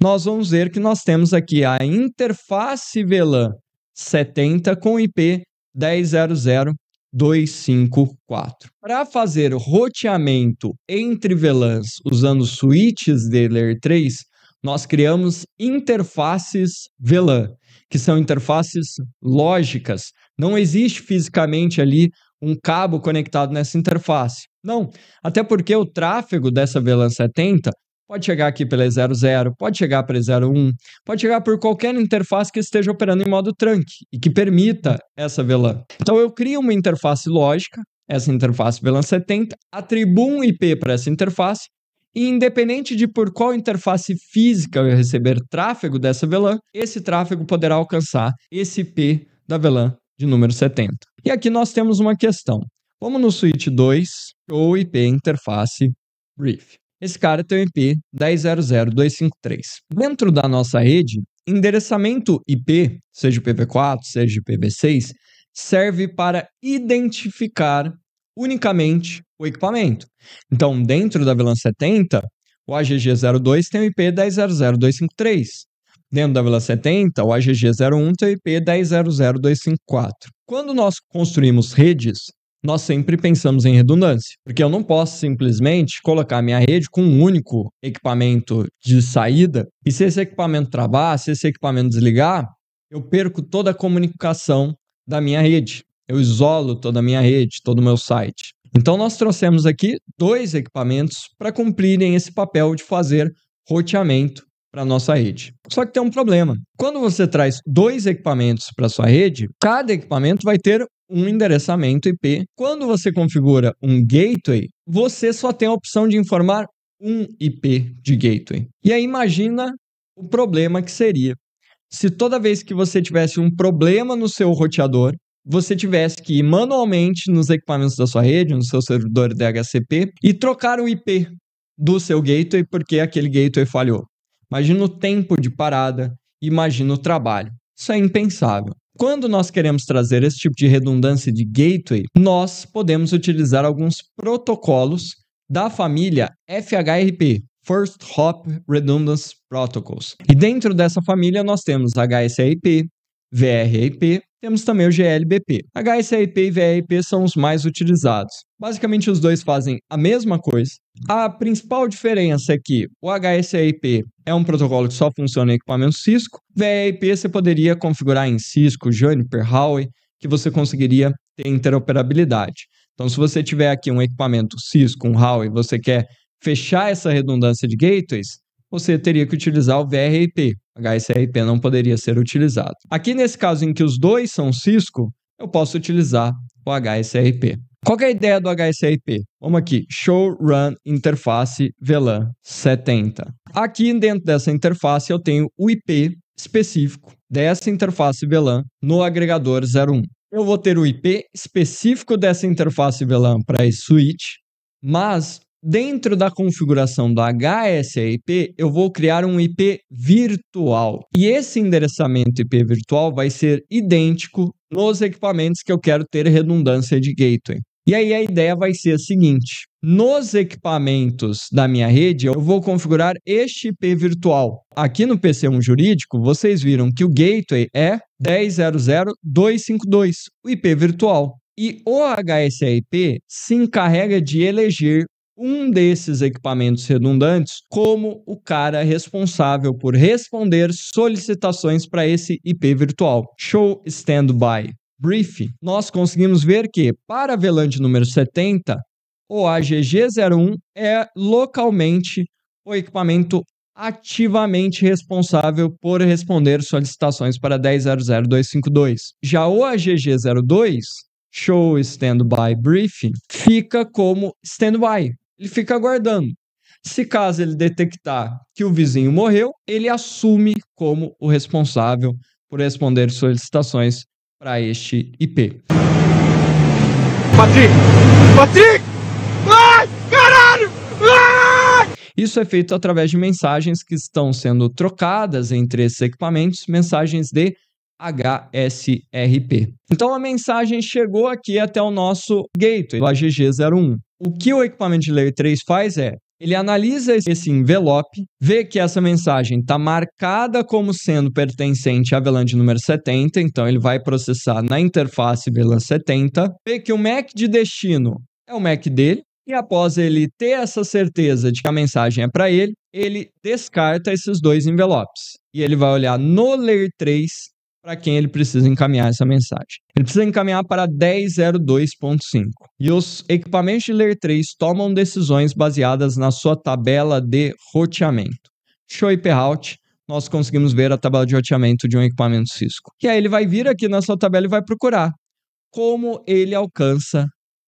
Nós vamos ver que nós temos aqui a interface VLAN 70 com IP 10.0.254. Para fazer roteamento entre VLANs usando switches de Layer 3, nós criamos interfaces VLAN, que são interfaces lógicas. Não existe fisicamente ali um cabo conectado nessa interface. Não, até porque o tráfego dessa VLAN 70 pode chegar aqui pela E00, pode chegar pela E01, pode chegar por qualquer interface que esteja operando em modo trunk e que permita essa VLAN. Então eu crio uma interface lógica, essa interface VLAN 70, atribuo um IP para essa interface e independente de por qual interface física eu receber tráfego dessa VLAN, esse tráfego poderá alcançar esse IP da VLAN de número 70. E aqui nós temos uma questão. Vamos no switch 2, ou IP interface brief. Esse cara tem o IP 10.0.253. Dentro da nossa rede, endereçamento IP, seja IPv4, seja IPv6, serve para identificar unicamente o equipamento. Então, dentro da VLAN 70, o AGG02 tem o IP 10.0.253. Dentro da VLAN 70, o AGG01 tem o IP 10.0.254. Quando nós construímos redes, nós sempre pensamos em redundância, porque eu não posso simplesmente colocar minha rede com um único equipamento de saída, e se esse equipamento travar, se esse equipamento desligar, eu perco toda a comunicação da minha rede. Eu isolo toda a minha rede, todo o meu site. Então, nós trouxemos aqui 2 equipamentos para cumprirem esse papel de fazer roteamento para a nossa rede. Só que tem um problema. Quando você traz 2 equipamentos para a sua rede, cada equipamento vai ter um endereçamento IP. Quando você configura um gateway, você só tem a opção de informar um IP de gateway. E aí imagina o problema que seria se toda vez que você tivesse um problema no seu roteador, você tivesse que ir manualmente nos equipamentos da sua rede, no seu servidor DHCP, e trocar o IP do seu gateway porque aquele gateway falhou. Imagina o tempo de parada, imagina o trabalho. Isso é impensável. Quando nós queremos trazer esse tipo de redundância de gateway, nós podemos utilizar alguns protocolos da família FHRP, First Hop Redundance Protocols. E dentro dessa família nós temos HSRP, VRIP, temos também o GLBP. HSRP e VRIP são os mais utilizados. Basicamente os dois fazem a mesma coisa. A principal diferença é que o HSRP é um protocolo que só funciona em equipamento Cisco. VRIP você poderia configurar em Cisco, Juniper, Huawei, que você conseguiria ter interoperabilidade. Então se você tiver aqui um equipamento Cisco, um Huawei, e você quer fechar essa redundância de gateways, você teria que utilizar o VRIP. HSRP não poderia ser utilizado. Aqui nesse caso em que os dois são Cisco, eu posso utilizar o HSRP. Qual que é a ideia do HSRP? Vamos aqui, Show Run Interface VLAN 70. Aqui dentro dessa interface eu tenho o IP específico dessa interface VLAN no agregador 01. Eu vou ter o IP específico dessa interface VLAN para esse switch, mas dentro da configuração do HSRP, eu vou criar um IP virtual. E esse endereçamento IP virtual vai ser idêntico nos equipamentos que eu quero ter redundância de gateway. E aí a ideia vai ser a seguinte: nos equipamentos da minha rede, eu vou configurar este IP virtual. Aqui no PC1 jurídico, vocês viram que o gateway é 10.0.252, o IP virtual. E o HSRP se encarrega de eleger um desses equipamentos redundantes como o cara responsável por responder solicitações para esse IP virtual. Show Standby Brief, nós conseguimos ver que para a VLAN de número 70, o AGG01 é localmente o equipamento ativamente responsável por responder solicitações para 10.00.252. Já o AGG02, Show Standby Briefing, fica como standby. Ele fica aguardando. Se caso ele detectar que o vizinho morreu, ele assume como o responsável por responder solicitações para este IP. Patrick! Ai, caralho! Ai! Isso é feito através de mensagens que estão sendo trocadas entre esses equipamentos, mensagens de HSRP. Então a mensagem chegou aqui até o nosso gateway, o AGG01. O que o equipamento de Layer 3 faz é, ele analisa esse envelope, vê que essa mensagem está marcada como sendo pertencente à VLAN de número 70, então ele vai processar na interface VLAN 70, vê que o MAC de destino é o MAC dele, e após ele ter essa certeza de que a mensagem é para ele descarta esses dois envelopes. E ele vai olhar no Layer 3 para quem ele precisa encaminhar essa mensagem. Ele precisa encaminhar para 10.02.5. E os equipamentos de Layer 3 tomam decisões baseadas na sua tabela de roteamento. Show IP Route, nós conseguimos ver a tabela de roteamento de um equipamento Cisco. E aí ele vai vir aqui na sua tabela e vai procurar como ele alcança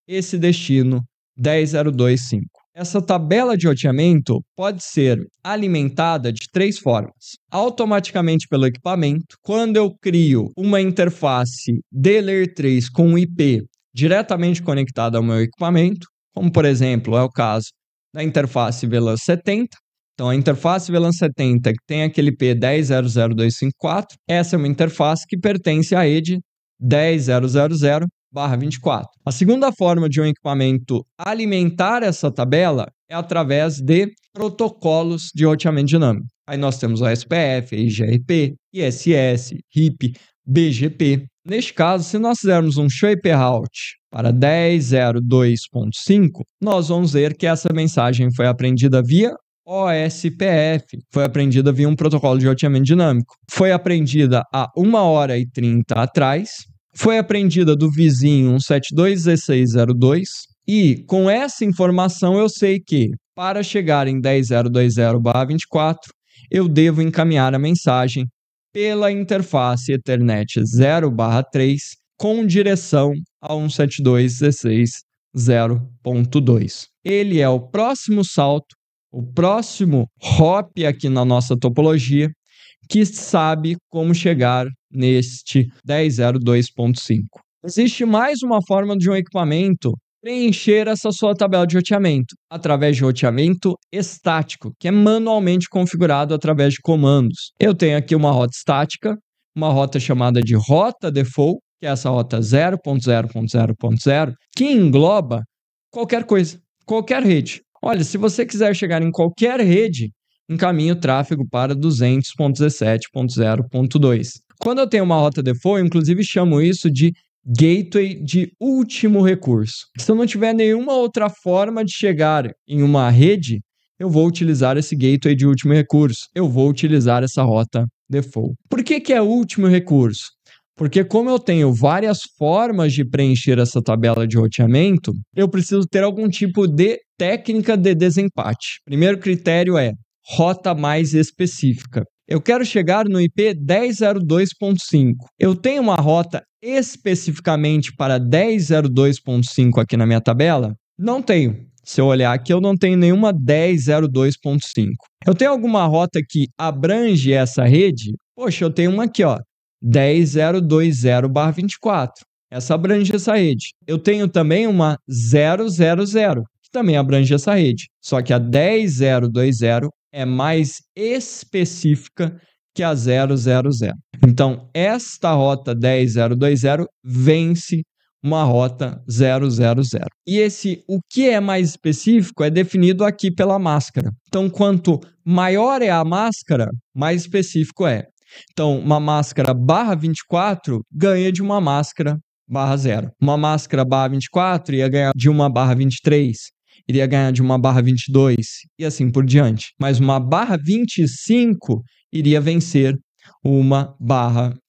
esse destino 10.02.5. Essa tabela de roteamento pode ser alimentada de 3 formas. Automaticamente pelo equipamento, quando eu crio uma interface de Layer 3 com um IP diretamente conectado ao meu equipamento, como por exemplo é o caso da interface VLAN 70. Então a interface VLAN 70 que tem aquele IP 10.00.254, essa é uma interface que pertence à rede 10.000/24. A segunda forma de um equipamento alimentar essa tabela é através de protocolos de roteamento dinâmico. Aí nós temos o SPF, IGRP, ISS, RIP, BGP. Neste caso, se nós fizermos um Show IP Route para 10.02.5, nós vamos ver que essa mensagem foi aprendida via OSPF, foi aprendida via um protocolo de roteamento dinâmico. Foi aprendida há 1h30 atrás, foi aprendida do vizinho 172.16.02 e com essa informação eu sei que para chegar em 10.020/24 eu devo encaminhar a mensagem pela interface Ethernet 0/3 com direção a 172.16.0.2. Ele é o próximo salto, o próximo hop aqui na nossa topologia que sabe como chegar neste 10.02.5. Existe mais uma forma de um equipamento preencher essa sua tabela de roteamento, através de roteamento estático, que é manualmente configurado através de comandos. Eu tenho aqui uma rota estática, uma rota chamada de rota default, que é essa rota 0.0.0.0, que engloba qualquer coisa, qualquer rede. Olha, se você quiser chegar em qualquer rede, encaminhe o tráfego para 200.17.0.2. Quando eu tenho uma rota default, eu inclusive chamo isso de gateway de último recurso. Se eu não tiver nenhuma outra forma de chegar em uma rede, eu vou utilizar esse gateway de último recurso. Eu vou utilizar essa rota default. Por que é o último recurso? Porque como eu tenho várias formas de preencher essa tabela de roteamento, eu preciso ter algum tipo de técnica de desempate. Primeiro critério é rota mais específica. Eu quero chegar no IP 10.02.5. Eu tenho uma rota especificamente para 10.02.5 aqui na minha tabela? Não tenho. Se eu olhar aqui, eu não tenho nenhuma 10.02.5. Eu tenho alguma rota que abrange essa rede? Poxa, eu tenho uma aqui, ó, 10.020/24. Essa abrange essa rede. Eu tenho também uma 000, que também abrange essa rede. Só que a 10.020 é mais específica que a 000. Então, esta rota 10.020 vence uma rota 000. E esse o que é mais específico é definido aqui pela máscara. Então, quanto maior é a máscara, mais específico é. Então, uma máscara /24 ganha de uma máscara /0. Uma máscara /24 ia ganhar de uma /23. Iria ganhar de uma /22 e assim por diante. Mas uma /25 iria vencer uma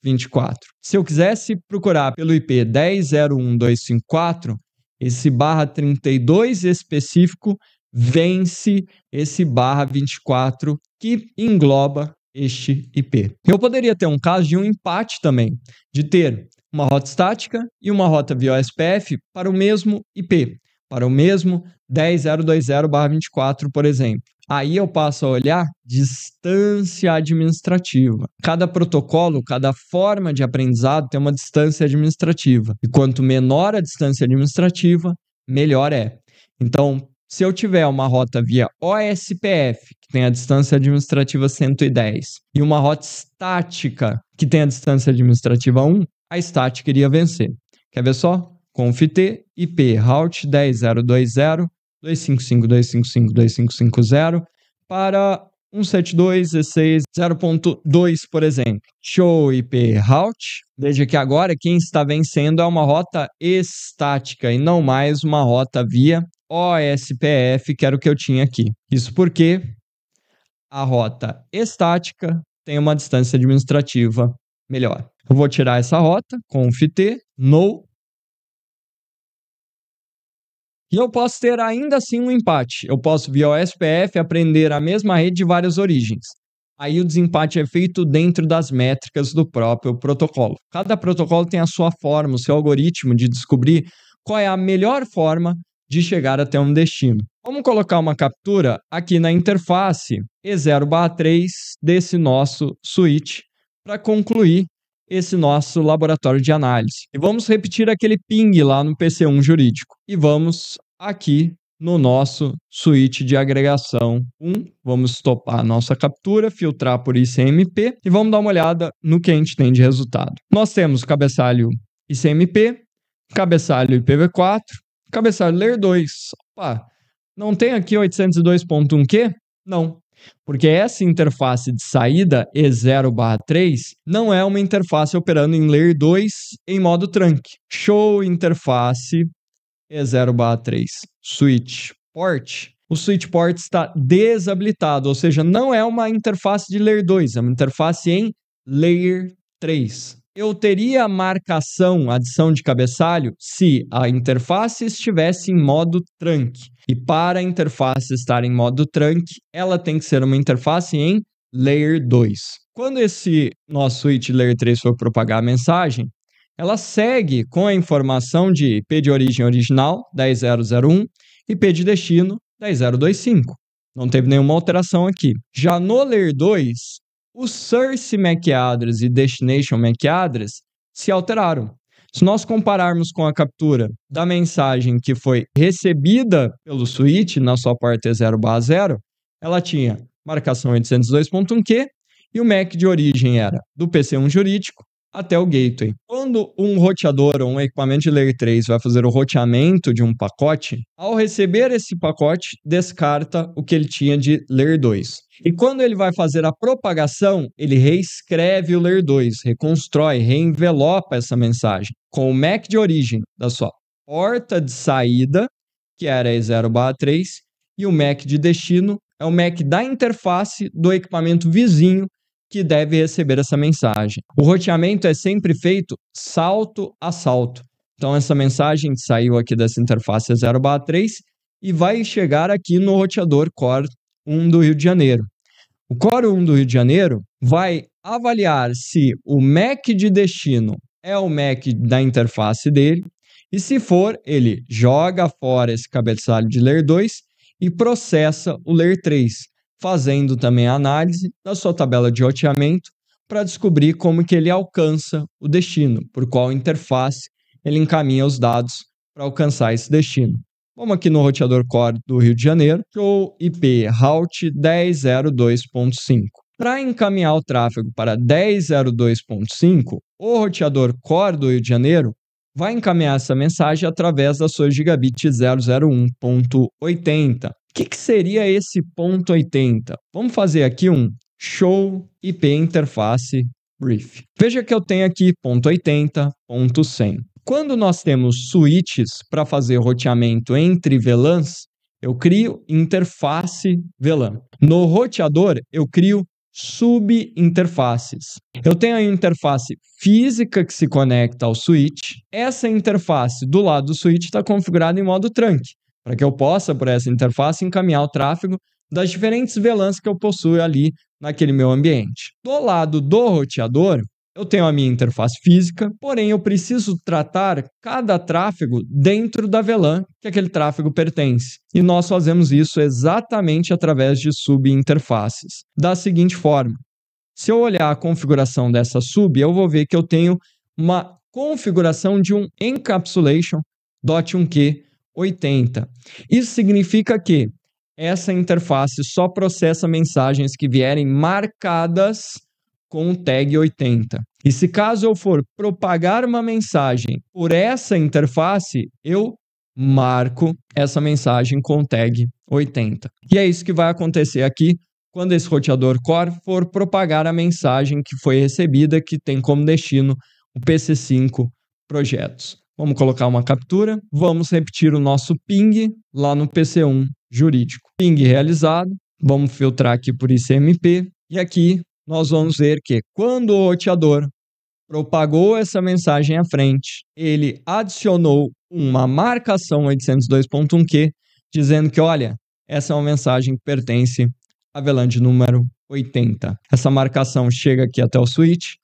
/24. Se eu quisesse procurar pelo IP 10.01254, esse /32 específico vence esse /24 que engloba este IP. Eu poderia ter um caso de um empate também, de ter uma rota estática e uma rota via OSPF para o mesmo IP, para o mesmo 10.020/24, por exemplo. Aí eu passo a olhar distância administrativa. Cada protocolo, cada forma de aprendizado tem uma distância administrativa. E quanto menor a distância administrativa, melhor é. Então, se eu tiver uma rota via OSPF, que tem a distância administrativa 110, e uma rota estática, que tem a distância administrativa 1, a estática iria vencer. Quer ver só? Conft IP route 10.020.255.255.250 para 172.16.0.2, por exemplo. Show IP route. Veja que agora quem está vencendo é uma rota estática e não mais uma rota via OSPF, que era o que eu tinha aqui. Isso porque a rota estática tem uma distância administrativa melhor. Eu vou tirar essa rota, conft no. E eu posso ter ainda assim um empate. Eu posso, via OSPF, aprender a mesma rede de várias origens. Aí o desempate é feito dentro das métricas do próprio protocolo. Cada protocolo tem a sua forma, o seu algoritmo de descobrir qual é a melhor forma de chegar até um destino. Vamos colocar uma captura aqui na interface E0/3 desse nosso switch para concluir esse nosso laboratório de análise. E vamos repetir aquele ping lá no PC1 jurídico. E vamos aqui no nosso switch de agregação 1. Vamos topar a nossa captura, filtrar por ICMP e vamos dar uma olhada no que a gente tem de resultado. Nós temos cabeçalho ICMP, cabeçalho IPv4, cabeçalho Layer 2. Opa, não tem aqui 802.1Q? Não. Porque essa interface de saída E0/3 não é uma interface operando em Layer 2 em modo trunk. Show interface E0/3 switch port. O switch port está desabilitado, ou seja, não é uma interface de Layer 2, é uma interface em Layer 3. Eu teria marcação, adição de cabeçalho, se a interface estivesse em modo trunk. E para a interface estar em modo trunk, ela tem que ser uma interface em Layer 2. Quando esse nosso switch Layer 3 for propagar a mensagem, ela segue com a informação de IP de origem original, 10.001, e IP de destino, 10.025. Não teve nenhuma alteração aqui. Já no Layer 2, o source MAC address e destination MAC address se alteraram. Se nós compararmos com a captura da mensagem que foi recebida pelo switch na sua porta E0/0, ela tinha marcação 802.1Q e o MAC de origem era do PC1 jurídico até o gateway. Quando um roteador ou um equipamento de Layer 3 vai fazer o roteamento de um pacote, ao receber esse pacote, descarta o que ele tinha de Layer 2. E quando ele vai fazer a propagação, ele reescreve o Layer 2, reconstrói, reenvelopa essa mensagem com o MAC de origem da sua porta de saída, que era E0/3, e o MAC de destino é o MAC da interface do equipamento vizinho que deve receber essa mensagem. O roteamento é sempre feito salto a salto. Então, essa mensagem saiu aqui dessa interface E0/3 e vai chegar aqui no roteador Core 1 do Rio de Janeiro. O Core 1 do Rio de Janeiro vai avaliar se o MAC de destino é o MAC da interface dele e, se for, ele joga fora esse cabeçalho de Layer 2 e processa o Layer 3, fazendo também a análise da sua tabela de roteamento para descobrir como que ele alcança o destino, por qual interface ele encaminha os dados para alcançar esse destino. Vamos aqui no roteador Core do Rio de Janeiro, show IP route 10.002.5. Para encaminhar o tráfego para 10.002.5, o roteador Core do Rio de Janeiro vai encaminhar essa mensagem através da sua gigabit 001.80. O que seria esse ponto 80? Vamos fazer aqui um show IP interface brief. Veja que eu tenho aqui ponto 80, ponto 100. Quando nós temos switches para fazer roteamento entre VLANs, eu crio interface VLAN. No roteador, eu crio subinterfaces. Eu tenho a interface física que se conecta ao switch. Essa interface do lado do switch está configurada em modo trunk, para que eu possa, por essa interface, encaminhar o tráfego das diferentes VLANs que eu possuo ali naquele meu ambiente. Do lado do roteador, eu tenho a minha interface física, porém eu preciso tratar cada tráfego dentro da VLAN que aquele tráfego pertence. E nós fazemos isso exatamente através de subinterfaces. Da seguinte forma, se eu olhar a configuração dessa sub, eu vou ver que eu tenho uma configuração de um encapsulation .1q 80. Isso significa que essa interface só processa mensagens que vierem marcadas com o tag 80. E se caso eu for propagar uma mensagem por essa interface, eu marco essa mensagem com o tag 80. E é isso que vai acontecer aqui quando esse roteador core for propagar a mensagem que foi recebida, que tem como destino o PC5 projetos. Vamos colocar uma captura, vamos repetir o nosso ping lá no PC1 jurídico. Ping realizado, vamos filtrar aqui por ICMP, e aqui nós vamos ver que quando o roteador propagou essa mensagem à frente, ele adicionou uma marcação 802.1q, dizendo que, olha, essa é uma mensagem que pertence à VLAN de número 80. Essa marcação chega aqui até o switch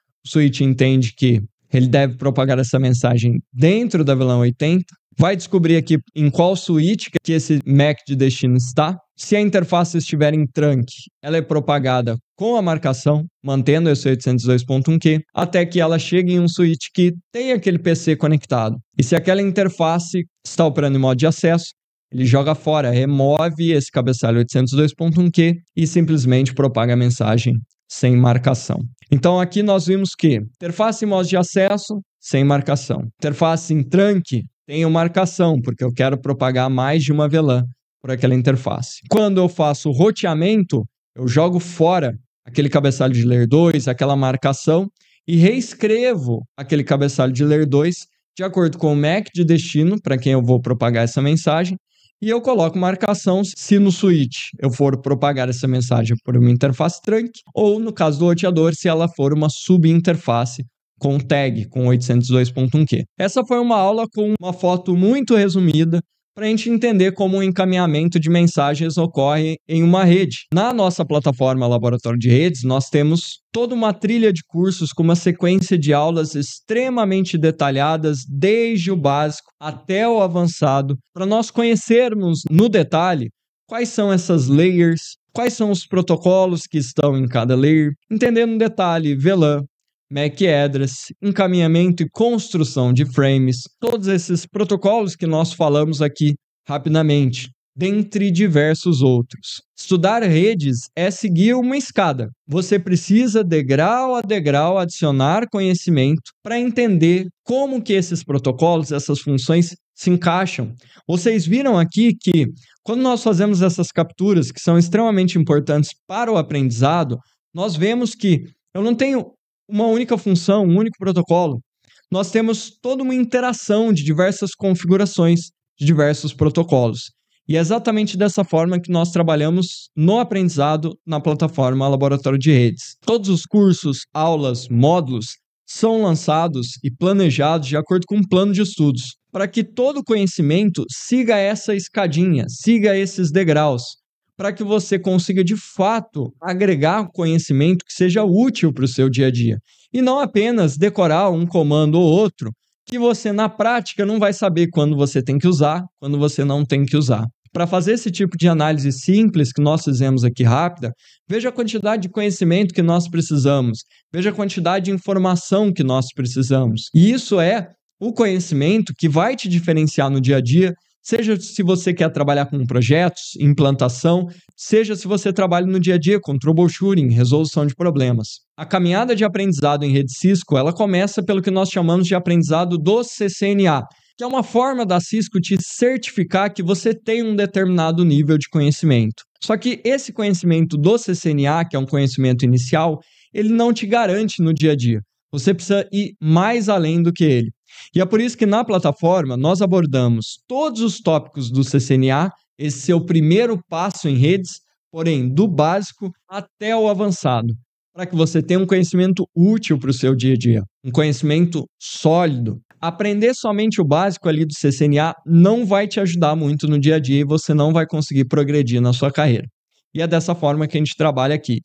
entende que ele deve propagar essa mensagem dentro da VLAN 80, vai descobrir aqui em qual switch que esse MAC de destino está. Se a interface estiver em trunk, ela é propagada com a marcação, mantendo esse 802.1q, até que ela chegue em um switch que tem aquele PC conectado. E se aquela interface está operando em modo de acesso, ele joga fora, remove esse cabeçalho 802.1q e simplesmente propaga a mensagem sem marcação. Então aqui nós vimos que interface em modo de acesso, sem marcação. Interface em trunk, tenho marcação, porque eu quero propagar mais de uma VLAN por aquela interface. Quando eu faço roteamento, eu jogo fora aquele cabeçalho de layer 2, aquela marcação, e reescrevo aquele cabeçalho de layer 2 de acordo com o MAC de destino para quem eu vou propagar essa mensagem, e eu coloco marcação se no switch eu for propagar essa mensagem por uma interface trunk, ou no caso do roteador, se ela for uma subinterface com tag, com 802.1q. Essa foi uma aula com uma foto muito resumida para a gente entender como o encaminhamento de mensagens ocorre em uma rede. Na nossa plataforma Laboratório de Redes, nós temos toda uma trilha de cursos com uma sequência de aulas extremamente detalhadas, desde o básico até o avançado, para nós conhecermos no detalhe quais são essas layers, quais são os protocolos que estão em cada layer, entendendo no detalhe VLAN, MAC address, encaminhamento e construção de frames, todos esses protocolos que nós falamos aqui rapidamente, dentre diversos outros. Estudar redes é seguir uma escada. Você precisa, degrau a degrau, adicionar conhecimento para entender como que esses protocolos, essas funções se encaixam. Vocês viram aqui que quando nós fazemos essas capturas, que são extremamente importantes para o aprendizado, nós vemos que eu não tenho uma única função, um único protocolo. Nós temos toda uma interação de diversas configurações, de diversos protocolos. E é exatamente dessa forma que nós trabalhamos no aprendizado na plataforma Laboratório de Redes. Todos os cursos, aulas, módulos são lançados e planejados de acordo com um plano de estudos, para que todo o conhecimento siga essa escadinha, siga esses degraus, para que você consiga, de fato, agregar conhecimento que seja útil para o seu dia a dia. E não apenas decorar um comando ou outro, que você, na prática, não vai saber quando você tem que usar, quando você não tem que usar. Para fazer esse tipo de análise simples que nós fizemos aqui rápida, veja a quantidade de conhecimento que nós precisamos, veja a quantidade de informação que nós precisamos. E isso é o conhecimento que vai te diferenciar no dia a dia, seja se você quer trabalhar com projetos, implantação, seja se você trabalha no dia a dia com troubleshooting, resolução de problemas. A caminhada de aprendizado em rede Cisco, ela começa pelo que nós chamamos de aprendizado do CCNA, que é uma forma da Cisco te certificar que você tem um determinado nível de conhecimento. Só que esse conhecimento do CCNA, que é um conhecimento inicial, ele não te garante no dia a dia. Você precisa ir mais além do que ele. E é por isso que na plataforma nós abordamos todos os tópicos do CCNA, esse é o primeiro passo em redes, porém do básico até o avançado, para que você tenha um conhecimento útil para o seu dia a dia, um conhecimento sólido. Aprender somente o básico ali do CCNA não vai te ajudar muito no dia a dia e você não vai conseguir progredir na sua carreira. e é dessa forma que a gente trabalha aqui.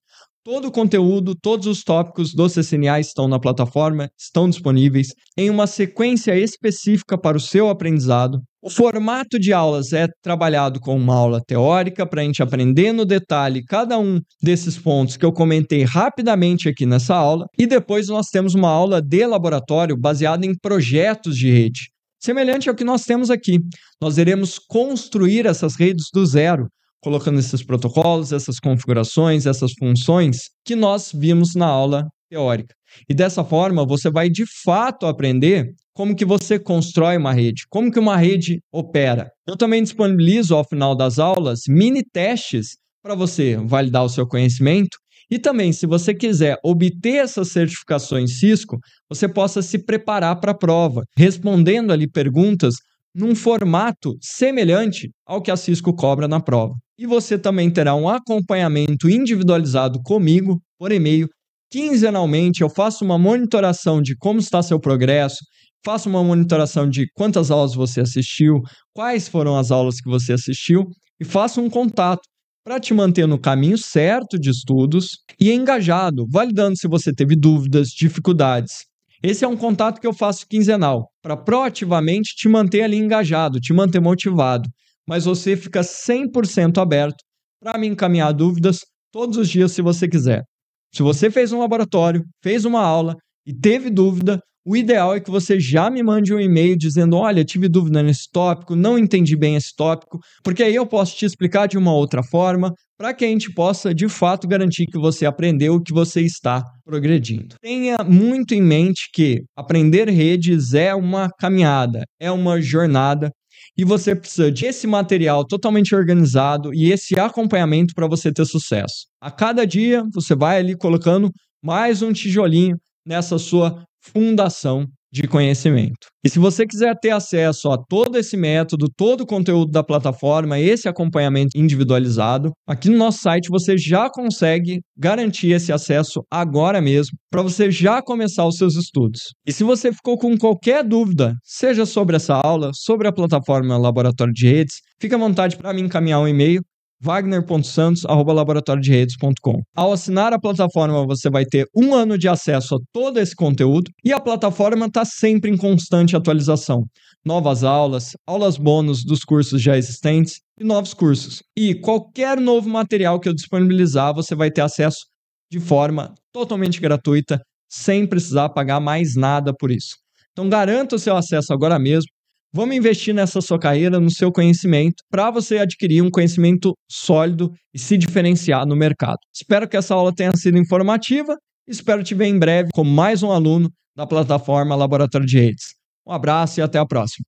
Todo o conteúdo, todos os tópicos do CCNA estão na plataforma, estão disponíveis em uma sequência específica para o seu aprendizado. O formato de aulas é trabalhado com uma aula teórica para a gente aprender no detalhe cada um desses pontos que eu comentei rapidamente aqui nessa aula. E depois nós temos uma aula de laboratório baseada em projetos de rede, semelhante ao que nós temos aqui. Nós iremos construir essas redes do zero, colocando esses protocolos, essas configurações, essas funções que nós vimos na aula teórica. E dessa forma, você vai de fato aprender como que você constrói uma rede, como que uma rede opera. Eu também disponibilizo ao final das aulas mini testes para você validar o seu conhecimento e também, se você quiser obter essas certificações Cisco, você possa se preparar para a prova, respondendo ali perguntas num formato semelhante ao que a Cisco cobra na prova. E você também terá um acompanhamento individualizado comigo por e-mail. Quinzenalmente eu faço uma monitoração de como está seu progresso, faço uma monitoração de quantas aulas você assistiu, quais foram as aulas que você assistiu e faço um contato para te manter no caminho certo de estudos e engajado, validando se você teve dúvidas, dificuldades. Esse é um contato que eu faço quinzenal, para proativamente te manter ali engajado, te manter motivado. Mas você fica 100% aberto para me encaminhar dúvidas todos os dias se você quiser. Se você fez um laboratório, fez uma aula e teve dúvida, o ideal é que você já me mande um e-mail dizendo: olha, tive dúvida nesse tópico, não entendi bem esse tópico, porque aí eu posso te explicar de uma outra forma, para que a gente possa, de fato, garantir que você aprendeu, que você está progredindo. Tenha muito em mente que aprender redes é uma caminhada, é uma jornada, e você precisa desse material totalmente organizado e esse acompanhamento para você ter sucesso. A cada dia, você vai ali colocando mais um tijolinho nessa sua fundação de conhecimento. E se você quiser ter acesso a todo esse método, todo o conteúdo da plataforma, esse acompanhamento individualizado, aqui no nosso site você já consegue garantir esse acesso agora mesmo, para você já começar os seus estudos. E se você ficou com qualquer dúvida, seja sobre essa aula, sobre a plataforma Laboratório de Redes, fique à vontade para me encaminhar um e-mail, wagner.santos@laboratorioderedes.com. Ao assinar a plataforma, você vai ter 1 ano de acesso a todo esse conteúdo e a plataforma está sempre em constante atualização. Novas aulas, aulas bônus dos cursos já existentes e novos cursos. E qualquer novo material que eu disponibilizar, você vai ter acesso de forma totalmente gratuita, sem precisar pagar mais nada por isso. Então garanta o seu acesso agora mesmo. Vamos investir nessa sua carreira, no seu conhecimento, para você adquirir um conhecimento sólido e se diferenciar no mercado. Espero que essa aula tenha sido informativa e espero te ver em breve como mais um aluno da plataforma Laboratório de Redes. Um abraço e até a próxima.